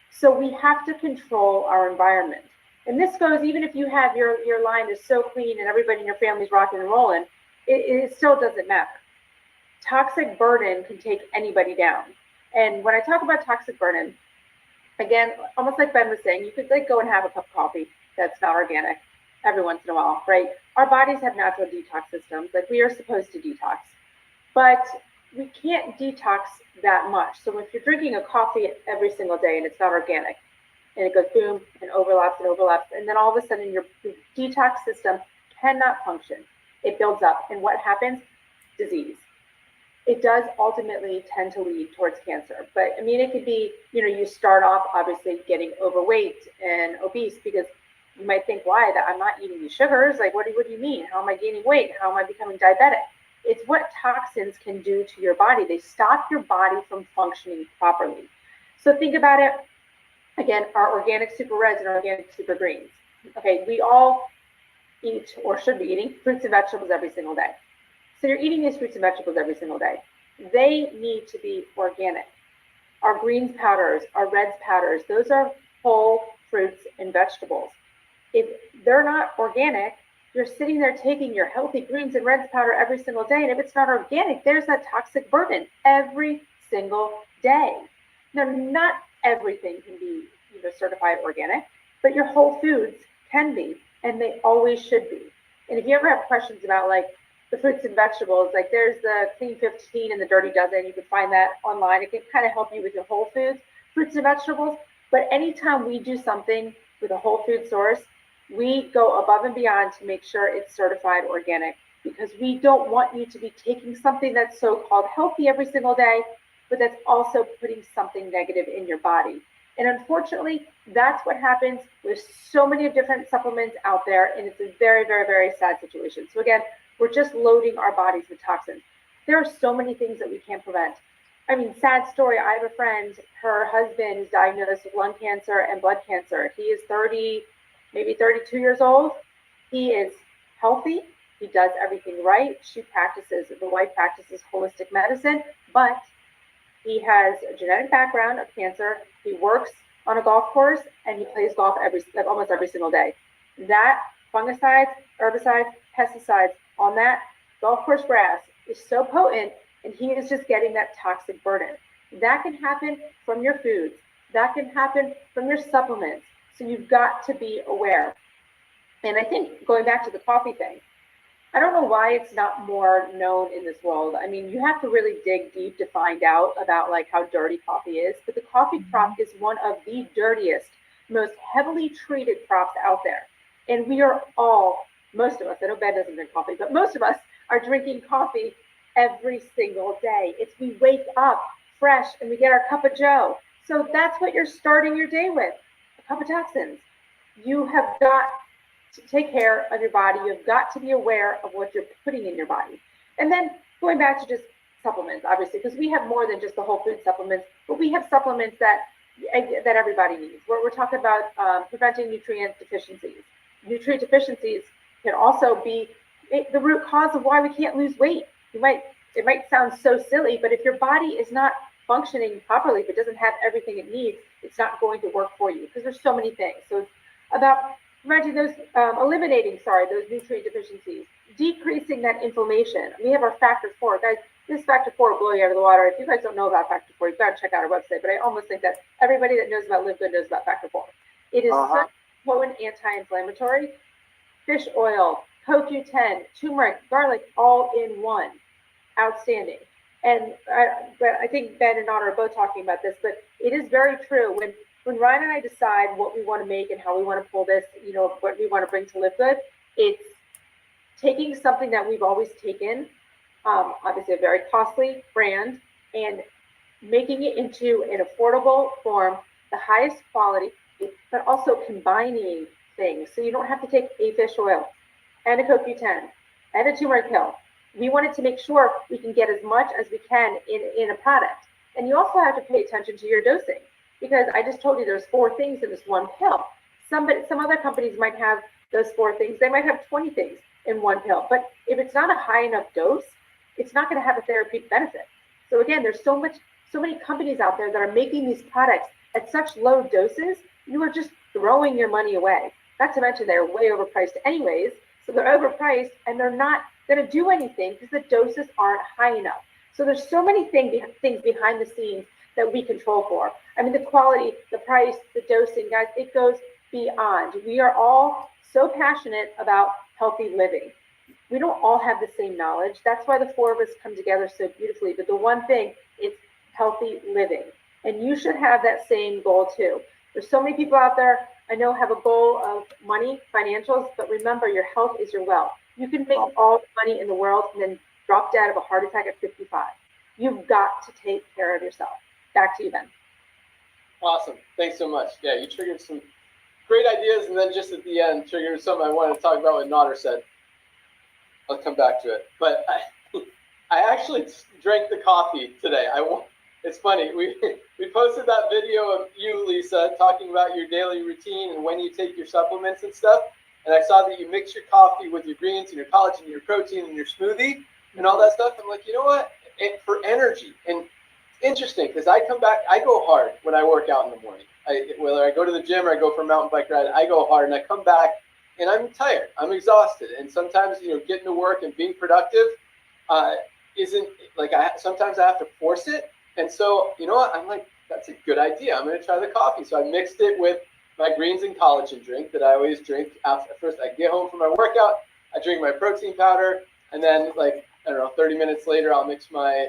So we have to control our environment. And this goes, even if you have your line is so clean and everybody in your family's rocking and rolling, it still doesn't matter. Toxic burden can take anybody down. And when I talk about toxic burden, again, almost like Ben was saying, you could go and have a cup of coffee that's not organic every once in a while, right? Our bodies have natural detox systems, like we are supposed to detox, but we can't detox that much. So if you're drinking a coffee every single day and it's not organic, and it goes boom and overlaps, and then all of a sudden your detox system cannot function. It builds up, and what happens? Disease. It does ultimately tend to lead towards cancer. But I mean, it could be, you start off obviously getting overweight and obese because you might think, why? That I'm not eating these sugars. Like, what do you mean? How am I gaining weight? How am I becoming diabetic? It's what toxins can do to your body. They stop your body from functioning properly. So think about it. Again, our organic super reds and our organic super greens. Okay, we all eat or should be eating fruits and vegetables every single day. So you're eating these fruits and vegetables every single day. They need to be organic. Our greens powders, our reds powders, those are whole fruits and vegetables. If they're not organic, you're sitting there taking your healthy greens and reds powder every single day. And if it's not organic, there's that toxic burden every single day. Now, not everything can be certified organic, but your whole foods can be, and they always should be. And if you ever have questions about like the fruits and vegetables, like there's the Clean 15 and the Dirty Dozen, you can find that online. It can kind of help you with your whole foods, fruits and vegetables. But anytime we do something with a whole food source, we go above and beyond to make sure it's certified organic, because we don't want you to be taking something that's so-called healthy every single day, but that's also putting something negative in your body. And unfortunately, that's what happens with so many different supplements out there, and it's a very, very, very sad situation. So again, we're just loading our bodies with toxins. There are so many things that we can't prevent. I mean, sad story, I have a friend, her husband is diagnosed with lung cancer and blood cancer. He is 30, maybe 32 years old. He is healthy. He does everything right. The wife practices holistic medicine, but he has a genetic background of cancer. He works on a golf course and he plays golf almost every single day. That fungicides, herbicides, pesticides on that golf course grass is so potent, and he is just getting that toxic burden. That can happen from your foods. That can happen from your supplements. So you've got to be aware. And I think going back to the coffee thing, I don't know why it's not more known in this world. I mean, you have to really dig deep to find out about like how dirty coffee is, but the coffee crop is one of the dirtiest, most heavily treated crops out there. And we are all, most of us, I know Ben doesn't drink coffee, but most of us are drinking coffee every single day. We wake up fresh and we get our cup of joe. So that's what you're starting your day with, a cup of toxins. You have got to take care of your body. You've got to be aware of what you're putting in your body. And then going back to just supplements, obviously, because we have more than just the whole food supplements, but we have supplements that everybody needs. We're talking about preventing nutrient deficiencies. Nutrient deficiencies can also be the root cause of why we can't lose weight. It might sound so silly, but if your body is not functioning properly, if it doesn't have everything it needs, it's not going to work for you, because there's so many things. So it's about preventing those, eliminating those nutrient deficiencies, decreasing that inflammation. We have our factor 4, guys. This factor 4 will blow you out of the water. If you guys don't know about factor 4, you've got to check out our website. But I almost think that everybody that knows about LiveGood knows about factor 4. It is such a potent anti-inflammatory. Fish oil, CoQ10, turmeric, garlic, all in one. Outstanding. And but I think Ben and Otter are both talking about this, but it is very true. When Ryan and I decide what we want to make and how we want to pull this, what we want to bring to LiveGood, it's taking something that we've always taken, obviously a very costly brand, and making it into an affordable form, the highest quality, but also combining things. So you don't have to take a fish oil and a CoQ10 and a turmeric pill. We wanted to make sure we can get as much as we can in a product. And you also have to pay attention to your dosing, because I just told you there's 4 things in this one pill. Some other companies might have those 4 things. They might have 20 things in one pill. But if it's not a high enough dose, it's not going to have a therapeutic benefit. So again, there's so many companies out there that are making these products at such low doses, you are just throwing your money away. Not to mention they're way overpriced anyways. So they're overpriced and they're not going to do anything because the doses aren't high enough. So there's so many things behind the scenes that we control for. I mean, the quality, the price, the dosing, guys, it goes beyond. We are all so passionate about healthy living. We don't all have the same knowledge. That's why the 4 of us come together so beautifully. But the one thing, it's healthy living. And you should have that same goal too. There's so many people out there, I know, have a goal of money, financials, but remember, your health is your wealth. You can make all the money in the world and then drop dead of a heart attack at 55. You've got to take care of yourself. Back to you, Ben. Awesome. Thanks so much. Yeah, you triggered some great ideas, and then just at the end, triggered something I wanted to talk about what Notter said. I'll come back to it. But I actually drank the coffee today. It's funny. We posted that video of you, Lisa, talking about your daily routine and when you take your supplements and stuff. And I saw that you mix your coffee with your greens and your collagen and your protein and your smoothie and all that stuff. I'm like, you know what? For energy. And it's interesting because I come back, I go hard when I work out in the morning. Whether I go to the gym or I go for a mountain bike ride, I go hard and I come back and I'm tired. I'm exhausted. And sometimes, getting to work and being productive isn't like sometimes I have to force it. And so, you know what? I'm like, that's a good idea. I'm going to try the coffee. So I mixed it with my greens and collagen drink that I always drink after. First, I get home from my workout, I drink my protein powder, and then 30 minutes later, I'll mix my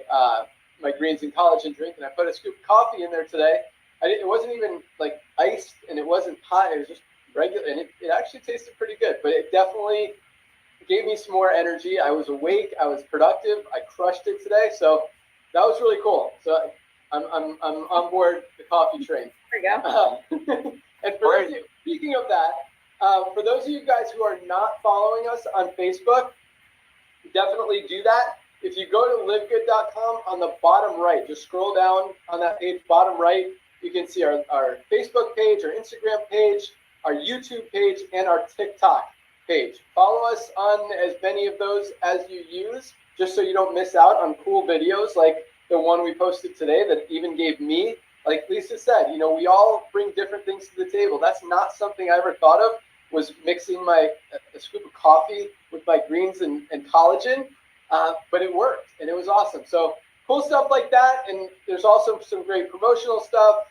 my greens and collagen drink, and I put a scoop of coffee in there today. It wasn't even like iced, and it wasn't hot. It was just regular, and it actually tasted pretty good. But it definitely gave me some more energy. I was awake. I was productive. I crushed it today. So that was really cool. So I'm on board the coffee train. There you go. And for those of you, speaking of that, for those of you guys who are not following us on Facebook, definitely do that. If you go to livegood.com, on the bottom right, just scroll down on that page, bottom right, you can see our Facebook page, our Instagram page, our YouTube page, and our TikTok page. Follow us on as many of those as you use, just so you don't miss out on cool videos like the one we posted today that even gave me, like Lisa said, we all bring different things to the table. That's not something I ever thought of, was mixing a scoop of coffee with my greens and collagen, but it worked, and it was awesome. So cool stuff like that, and there's also some great promotional stuff,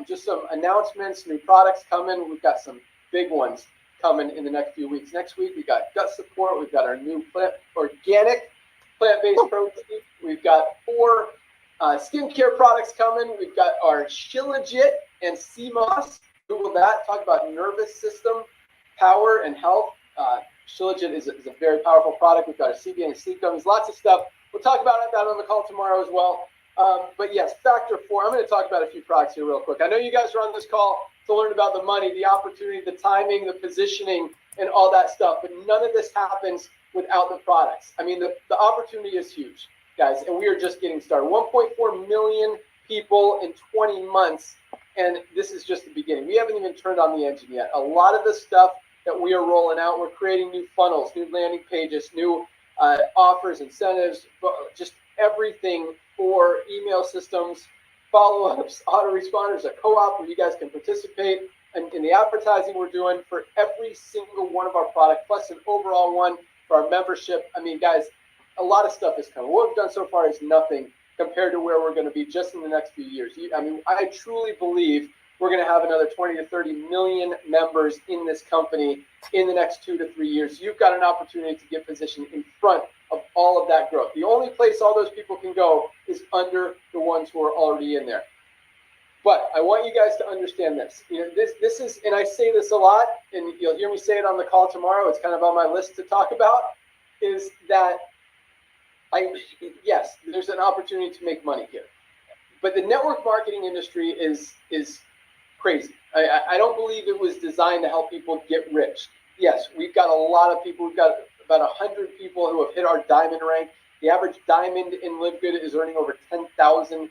just some announcements, new products coming. We've got some big ones coming in the next few weeks. Next week, we got gut support. We've got our new organic plant-based protein. We've got 4 skincare products coming. We've got our Shilajit and CMOS. Google that. Talk about nervous system power and health. Shilajit is a very powerful product. We've got our CBN and sleep gummies. Lots of stuff. We'll talk about that on the call tomorrow as well. But yes, factor 4. I'm going to talk about a few products here real quick. I know you guys are on this call to learn about the money, the opportunity, the timing, the positioning, and all that stuff. But none of this happens without the products. I mean, the opportunity is huge. guys, and we are just getting started. 1.4 million people in 20 months, and this is just the beginning. We haven't even turned on the engine yet. A lot of the stuff that we are rolling out, we're creating new funnels, new landing pages, new offers, incentives, just everything for email systems, follow-ups, autoresponders, a co-op where you guys can participate in the advertising we're doing for every single one of our products, plus an overall one for our membership. I mean, guys, a lot of stuff is coming. What we've done so far is nothing compared to where we're going to be just in the next few years. I mean, I truly believe we're going to have another 20 to 30 million members in this company in the next 2 to 3 years. You've got an opportunity to get positioned in front of all of that growth. The only place all those people can go is under the ones who are already in there. But I want you guys to understand this. You know, this is, and I say this a lot, and you'll hear me say it on the call tomorrow. It's kind of on my list to talk about, is that yes, there's an opportunity to make money here. But the network marketing industry is crazy. I don't believe it was designed to help people get rich. Yes, we've got a lot of people. We've got about 100 people who have hit our diamond rank. The average diamond in LiveGood is earning over $10,000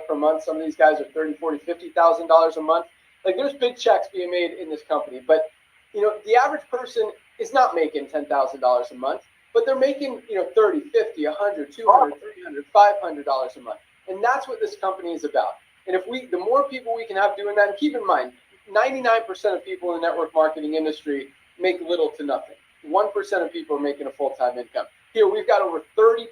per month. Some of these guys are $30,000, $40,000, $50,000 a month. Like, there's big checks being made in this company. But, you know, the average person is not making $10,000 a month, but they're making, you know, $30, $50, $100, $200, $300, $500 a month. And that's what this company is about. And if the more people we can have doing that, and keep in mind, 99% of people in the network marketing industry make little to nothing. 1% of people are making a full-time income. Here, we've got over 30%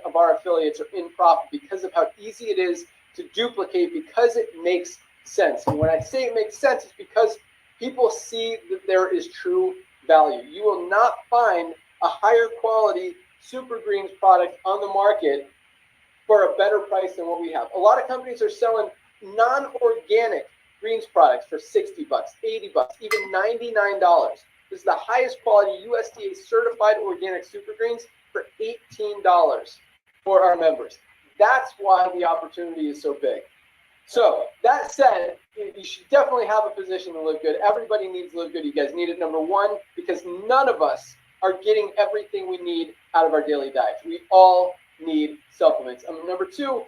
of our affiliates are in profit because of how easy it is to duplicate, because it makes sense. And when I say it makes sense, it's because people see that there is true value. You will not find a higher quality Super Greens product on the market for a better price than what we have. A lot of companies are selling non-organic greens products for $60, $80, even $99. This is the highest quality USDA certified organic Super Greens for $18 for our members. That's why the opportunity is so big. So that said, you should definitely have a position to LiveGood. Everybody needs LiveGood. You guys need it, number one, because none of us are getting everything we need out of our daily diets. We all need supplements. Number two,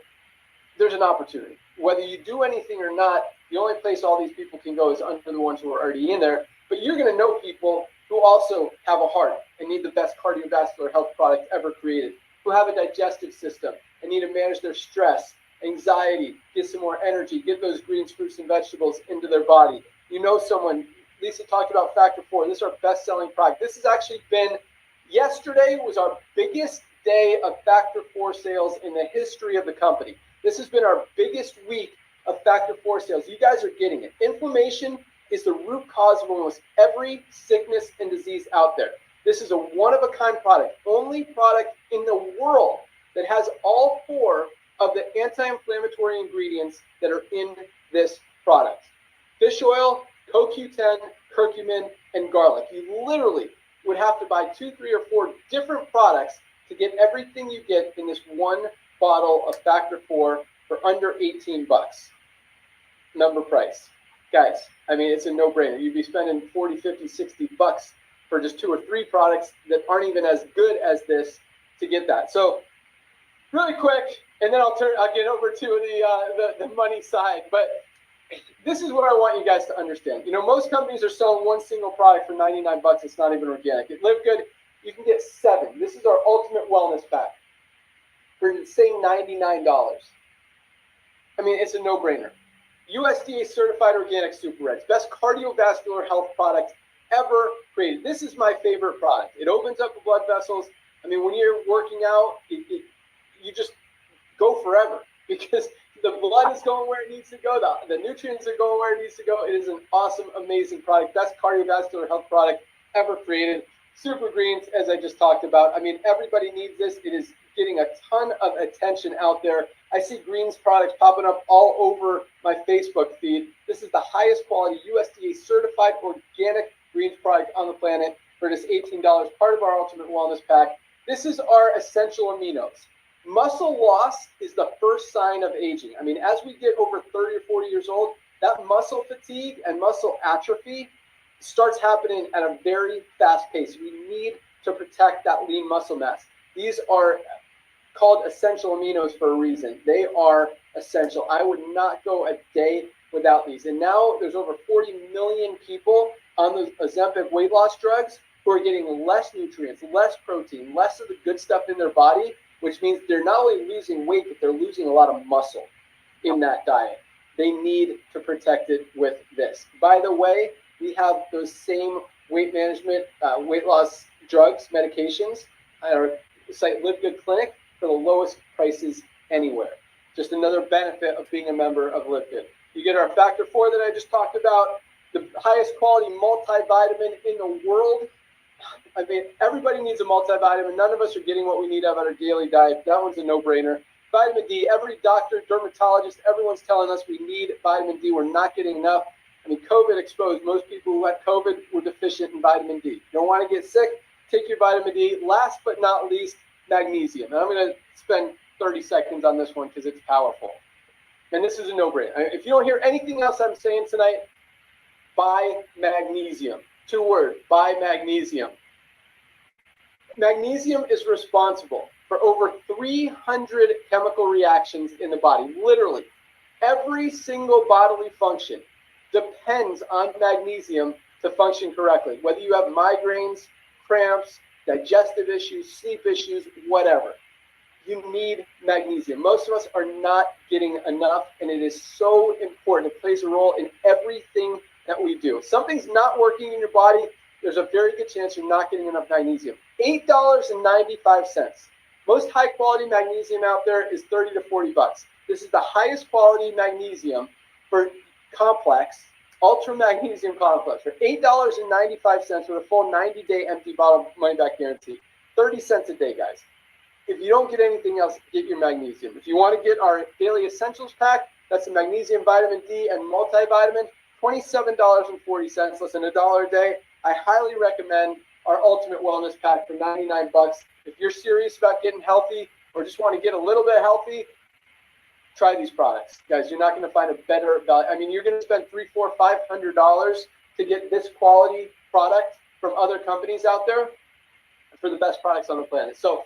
there's an opportunity. Whether you do anything or not, the only place all these people can go is under the ones who are already in there. But you're going to know people who also have a heart and need the best cardiovascular health product ever created, who have a digestive system and need to manage their stress, anxiety, get some more energy, get those greens, fruits, and vegetables into their body. You know someone, Lisa talked about Factor 4. This is our best-selling product. This has actually been, yesterday was our biggest day of Factor 4 sales in the history of the company. This has been our biggest week of Factor 4 sales. You guys are getting it. Inflammation is the root cause of almost every sickness and disease out there. This is a one-of-a-kind product, only product in the world that has all four of the anti-inflammatory ingredients that are in this product. Fish oil, CoQ10, curcumin, and garlic. You literally would have to buy 2, 3, or 4 different products to get everything you get in this one bottle of Factor 4 for under 18 bucks. Number price. Guys, I mean, it's a no-brainer. I'd be spending 40, 50, 60 bucks for just 2 or 3 products that aren't even as good as this to get that. So really quick, and then I'll get over to the money side. But this is what I want you guys to understand. You know, most companies are selling one single product for 99 bucks. It's not even organic. At LiveGood, you can get 7. This is our ultimate wellness pack for, say, $99. I mean, it's a no-brainer. USDA certified organic Super Reds, best cardiovascular health product ever created. This is my favorite product. It opens up the blood vessels. I mean, when you're working out, you just go forever because the blood is going where it needs to go. The nutrients are going where it needs to go. It is an awesome, amazing product. Best cardiovascular health product ever created. Super Greens, as I just talked about. I mean, everybody needs this. It is getting a ton of attention out there. I see greens products popping up all over my Facebook feed. This is the highest quality USDA certified organic greens product on the planet for just $18, part of our Ultimate Wellness Pack. This is our essential aminos. Muscle loss is the first sign of aging. I mean, as we get over 30 or 40 years old, that muscle fatigue and muscle atrophy starts happening at a very fast pace. We need to protect that lean muscle mass. These are called essential aminos for a reason. They are essential. I would not go a day without these. And now there's over 40 million people on the Ozempic weight loss drugs who are getting less nutrients, less protein, less of the good stuff in their body, which means they're not only losing weight, but they're losing a lot of muscle in that diet. They need to protect it with this. By the way, we have those same weight management, weight loss drugs, medications at our site LiveGood Clinic for the lowest prices anywhere. Just another benefit of being a member of LiveGood. You get our Factor 4 that I just talked about, the highest quality multivitamin in the world. I mean, everybody needs a multivitamin. None of us are getting what we need out of our daily diet. That one's a no-brainer. Vitamin D, every doctor, dermatologist, everyone's telling us we need vitamin D. We're not getting enough. I mean, COVID exposed most people who had COVID were deficient in vitamin D. Don't want to get sick? Take your vitamin D. Last but not least, magnesium. And I'm going to spend 30 seconds on this one because it's powerful. And this is a no-brainer. If you don't hear anything else I'm saying tonight, buy magnesium. 2 words, buy magnesium. Magnesium is responsible for over 300 chemical reactions in the body. Literally, every single bodily function depends on magnesium to function correctly. Whether you have migraines, cramps, digestive issues, sleep issues, whatever. You need magnesium. Most of us are not getting enough, and it is so important. It plays a role in everything that we do. If something's not working in your body, there's a very good chance you're not getting enough magnesium. $8.95. Most high-quality magnesium out there is 30 to 40 bucks. This is the highest quality magnesium for complex, ultra magnesium complex for $8.95 with a full 90-day empty bottle money-back guarantee. 30 cents a day, guys. If you don't get anything else, get your magnesium. If you want to get our daily essentials pack, that's the magnesium, vitamin D, and multivitamin, $27.40, less than $1 a day. I highly recommend our ultimate wellness pack for 99 bucks. If you're serious about getting healthy or just want to get a little bit healthy, try these products. Guys, you're not going to find a better value. I mean, you're going to spend $300, $400, $500 to get this quality product from other companies out there for the best products on the planet. So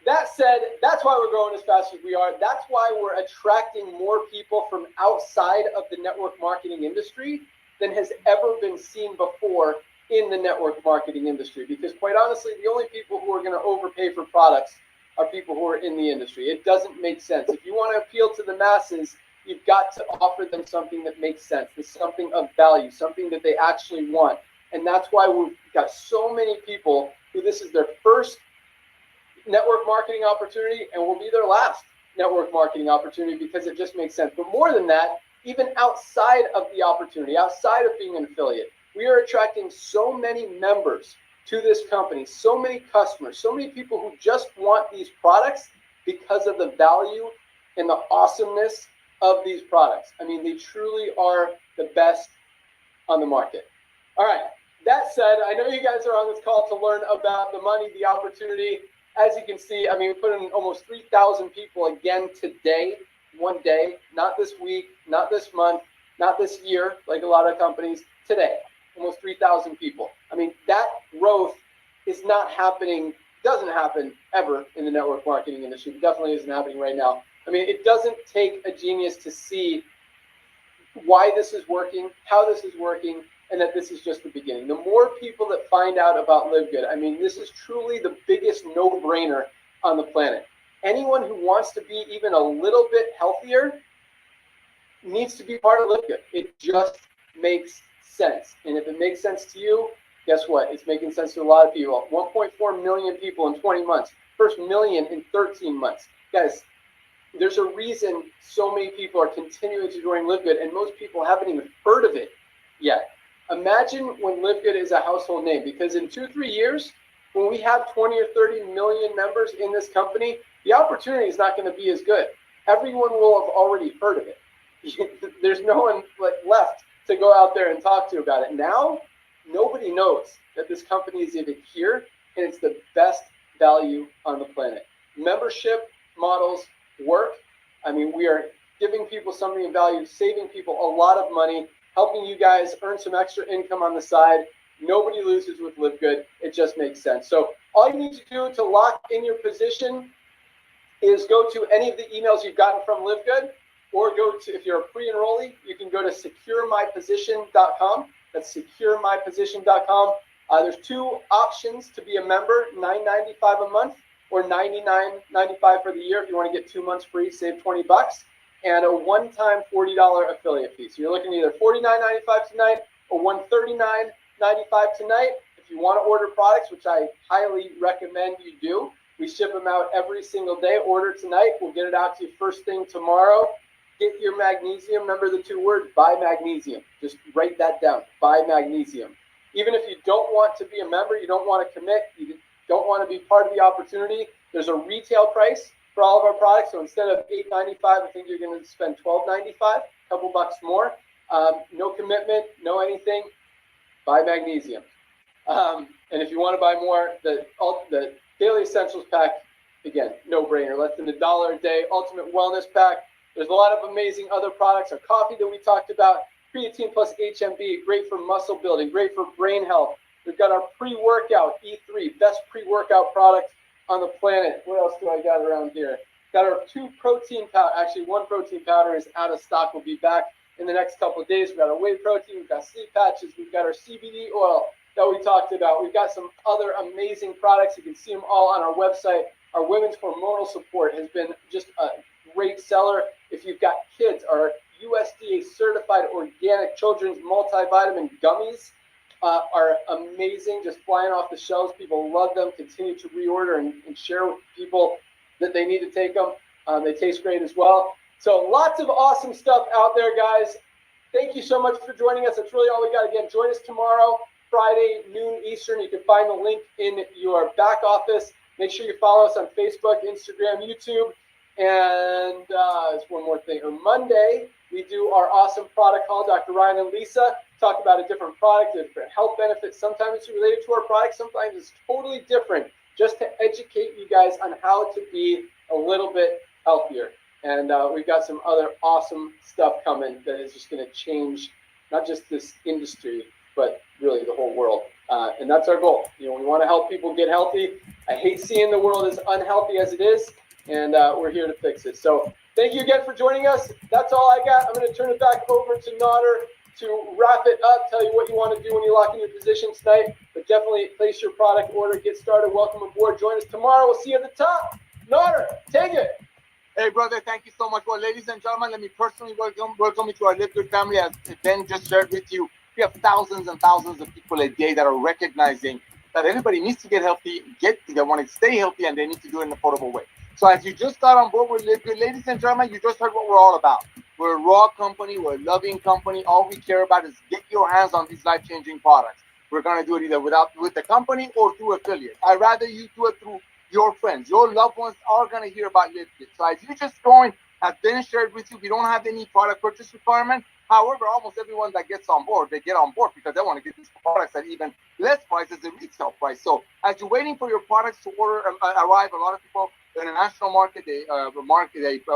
that said, that's why we're growing as fast as we are. That's why we're attracting more people from outside of the network marketing industry than has ever been seen before in the network marketing industry. Because quite honestly, the only people who are going to overpay for products are people who are in the industry. It doesn't make sense. If you want to appeal to the masses, you've got to offer them something that makes sense, something of value, something that they actually want. And that's why we've got so many people who this is their first network marketing opportunity and will be their last network marketing opportunity because it just makes sense. But more than that, even outside of the opportunity, outside of being an affiliate, we are attracting so many members to this company, so many customers, so many people who just want these products because of the value and the awesomeness of these products. I mean, they truly are the best on the market. All right, that said, I know you guys are on this call to learn about the money, the opportunity. As you can see, I mean, we put in almost 3,000 people again today, one day, not this week, not this month, not this year, like a lot of companies, today, almost 3,000 people. I mean, that growth is not happening, doesn't happen ever in the network marketing industry. It definitely isn't happening right now. I mean, it doesn't take a genius to see why this is working, how this is working, and that this is just the beginning. The more people that find out about LiveGood, I mean, this is truly the biggest no-brainer on the planet. Anyone who wants to be even a little bit healthier needs to be part of LiveGood. It just makes sense. And if it makes sense to you, guess what? It's making sense to a lot of people. 1.4 million people in 20 months. First million in 13 months. Guys, there's a reason so many people are continuing to join LiveGood, and most people haven't even heard of it yet. Imagine when LiveGood is a household name, because in 2-3 years, when we have 20 or 30 million members in this company, the opportunity is not going to be as good. Everyone will have already heard of it. There's no one left to go out there and talk to about it. Now, nobody knows that this company is even here, and it's the best value on the planet. Membership models work. I mean, we are giving people something of value, saving people a lot of money, helping you guys earn some extra income on the side. Nobody loses with LiveGood. It just makes sense. So all you need to do to lock in your position is go to any of the emails you've gotten from LiveGood, or go to, if you're a pre-enrollee, you can go to securemyposition.com. That's securemyposition.com. There's two options to be a member: $9.95 a month or $99.95 for the year. If you want to get 2 months free, save $20, and a one-time $40 affiliate fee. So you're looking at either $49.95 tonight or $139.95 tonight. If you want to order products, which I highly recommend you do, we ship them out every single day. Order tonight. We'll get it out to you first thing tomorrow. Get your magnesium. Remember the 2 words, buy magnesium. Just write that down, buy magnesium. Even if you don't want to be a member, you don't want to commit, you don't want to be part of the opportunity, there's a retail price for all of our products. So instead of $8.95, I think you're going to spend $12.95, a couple bucks more. No commitment, no anything. Buy magnesium. And if you want to buy more, the Daily Essentials Pack, again, no brainer, less than $1 a day. Ultimate Wellness Pack. There's a lot of amazing other products. Our coffee that we talked about, creatine plus HMB, great for muscle building, great for brain health. We've got our pre-workout E3, best pre-workout product on the planet. What else do I got around here? Got our 2 protein powder. Actually, 1 protein powder is out of stock. We'll be back in the next couple of days. We've got our whey protein. We've got sleep patches. We've got our CBD oil that we talked about. We've got some other amazing products. You can see them all on our website. Our women's hormonal support has been just a great seller. If you've got kids, our USDA certified organic children's multivitamin gummies are amazing, just flying off the shelves. People love them. Continue to reorder and share with people that they need to take them. They taste great as well. So lots of awesome stuff out there, guys. Thank you so much for joining us. That's really all we got. Again, join us tomorrow, Friday, noon Eastern. You can find the link in your back office. Make sure you follow us on Facebook, Instagram, YouTube. And there's one more thing. On Monday, we do our awesome product haul. Dr. Ryan and Lisa talk about a different product, a different health benefit. Sometimes it's related to our product. Sometimes it's totally different, just to educate you guys on how to be a little bit healthier. And we've got some other awesome stuff coming that is just going to change not just this industry, but really the whole world. And that's our goal. You know, we want to help people get healthy. I hate seeing the world as unhealthy as it is, and we're here to fix it. So thank you again for joining us. That's all I got. I'm going to turn it back over to Nodder to wrap it up, tell you what you want to do when you lock in your position tonight. But definitely place your product order, get started. Welcome aboard. Join us tomorrow. We'll see you at the top. Nodder, take it. Hey, brother, thank you so much. Well, ladies and gentlemen, let me personally welcome you to our LiveGood family. As Ben just shared with you, we have thousands and thousands of people a day that are recognizing that everybody needs to get healthy, they want to stay healthy, and they need to do it in an affordable way. So as you just got on board with LiveGood, ladies and gentlemen, you just heard what we're all about. We're a raw company. We're a loving company. All we care about is get your hands on these life-changing products. We're going to do it either with the company or through affiliates. I'd rather you do it through your friends. Your loved ones are going to hear about LiveGood. So as you just joined, has been shared with you, we don't have any product purchase requirement. However, almost everyone that gets on board, they get on board because they want to get these products at even less prices than retail price. So as you're waiting for your products to arrive, a lot of people in the international market, they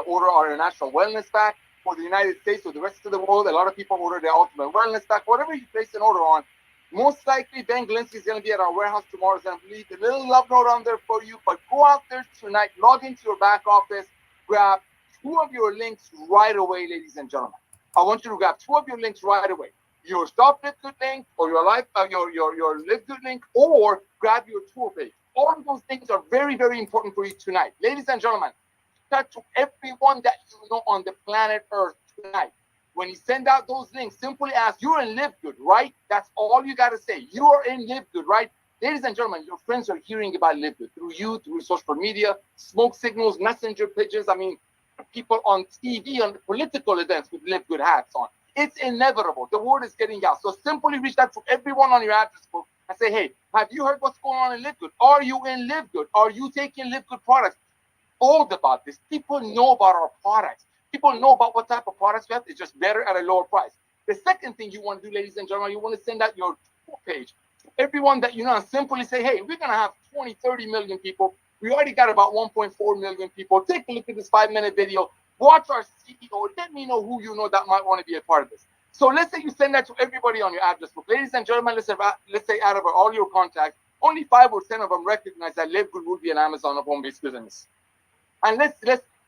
order our international wellness pack. For the United States or the rest of the world, a lot of people order the ultimate wellness pack. Whatever you place an order on, most likely Ben Glisky is going to be at our warehouse tomorrow. So I'm going to leave a little love note on there for you. But go out there tonight, log into your back office, grab 2 of your links right away, ladies and gentlemen. I want you to grab 2 of your links right away. Your Stop LiveGood link or your LiveGood link, or grab your tour page. All of those things are very, very important for you tonight. Ladies and gentlemen, to everyone that you know on the planet Earth tonight. When you send out those links, simply ask, you're in LiveGood, right? That's all you got to say. You are in LiveGood, right? Ladies and gentlemen, your friends are hearing about LiveGood through you, through social media, smoke signals, messenger pages. I mean, people on TV, on political events with LiveGood hats on. It's inevitable. The word is getting out. So simply reach out to everyone on your address book and say, hey, have you heard what's going on in LiveGood? Are you in LiveGood? Are you taking LiveGood products? Told about this. People know about our products. People know about what type of products we have. It's just better at a lower price. The second thing you want to do, ladies and gentlemen, you want to send out your tour page. Everyone that you know, and simply say, hey, we're going to have 20, 30 million people. We already got about 1.4 million people. Take a look at this 5-minute video. Watch our CEO. Let me know who you know that might want to be a part of this. So let's say you send that to everybody on your address book. Ladies and gentlemen, let's say out of all your contacts, only 5 or 10 of them recognize that LiveGood will be an Amazon of home-based business. And let's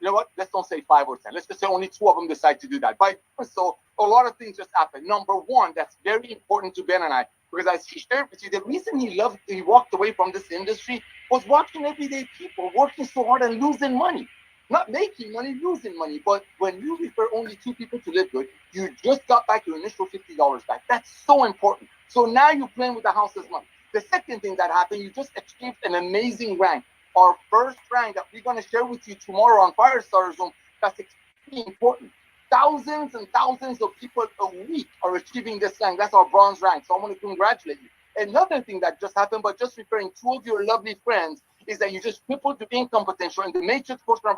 you know what? Let's don't say 5 or 10. Let's just say only 2 of them decide to do that. By so a lot of things just happen. Number one, that's very important to Ben and I, because as he shared with you, the reason he walked away from this industry was watching everyday people working so hard and losing money. Not making money, losing money. But when you refer only 2 people to LiveGood, you just got back your initial $50 back. That's so important. So now you're playing with the house's money. The second thing that happened, you just achieved an amazing rank. Our first rank that we're going to share with you tomorrow on Firestarter Zoom, that's extremely important. Thousands and thousands of people a week are achieving this rank. That's our bronze rank. So I want to congratulate you. Another thing that just happened, but just referring 2 of your lovely friends, is that you just tripled your income potential in the matrix portion of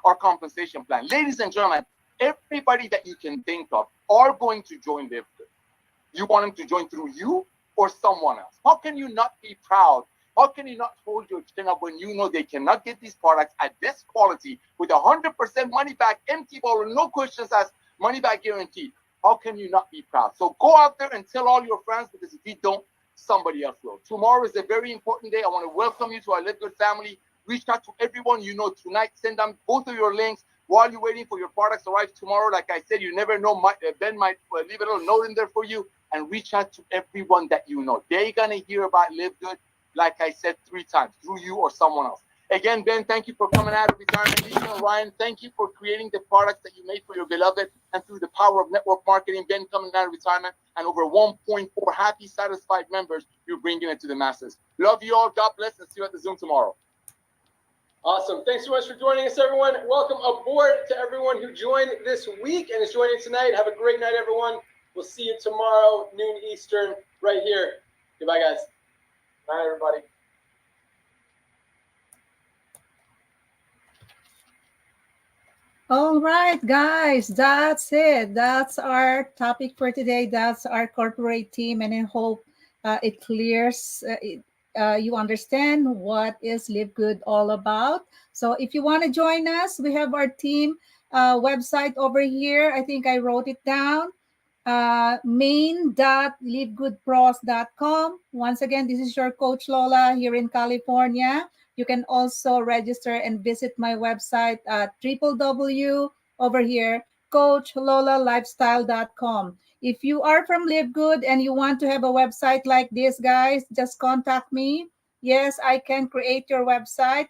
our compensation plan. Ladies and gentlemen, everybody that you can think of are going to join LiveGood. You want them to join through you or someone else. How can you not be proud? How can you not hold your chin up when you know they cannot get these products at this quality with 100% money back, empty bottle, no questions asked, money back guaranteed? How can you not be proud? So go out there and tell all your friends, because if you don't, somebody else will. Tomorrow is a very important day. I want to welcome you to our LiveGood family. Reach out to everyone you know tonight. Send them both of your links while you're waiting for your products to arrive tomorrow. Like I said, you never know. Ben might leave a little note in there for you, and reach out to everyone that you know. They're going to hear about LiveGood, like I said, 3 times, through you or someone else. Again, Ben, thank you for coming out of retirement. Lisa and Ryan, thank you for creating the products that you made for your beloved, and through the power of network marketing, Ben coming out of retirement, and over 1.4 happy, satisfied members, you're bringing it to the masses. Love you all. God bless, and see you at the Zoom tomorrow. Awesome. Thanks so much for joining us, everyone. Welcome aboard to everyone who joined this week and is joining tonight. Have a great night, everyone. We'll see you tomorrow, noon Eastern, right here. Goodbye, guys. Night, everybody. All right, guys, that's it. That's our topic for today. That's our corporate team, and I hope it clears. You understand what is LiveGood all about. So if you want to join us, we have our team website over here. I think I wrote it down. main.livegoodpros.com. Once again, this is your coach Lola here in California. You can also register and visit my website at www over here coachlolalifestyle.com. If you are from LiveGood and you want to have a website like this, guys, just contact me. Yes, I can create your website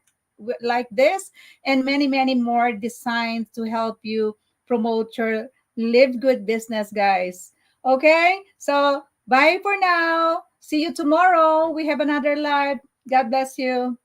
like this and many more designs to help you promote your LiveGood business, guys. Okay, so bye for now. See you tomorrow. We have another live. God bless you.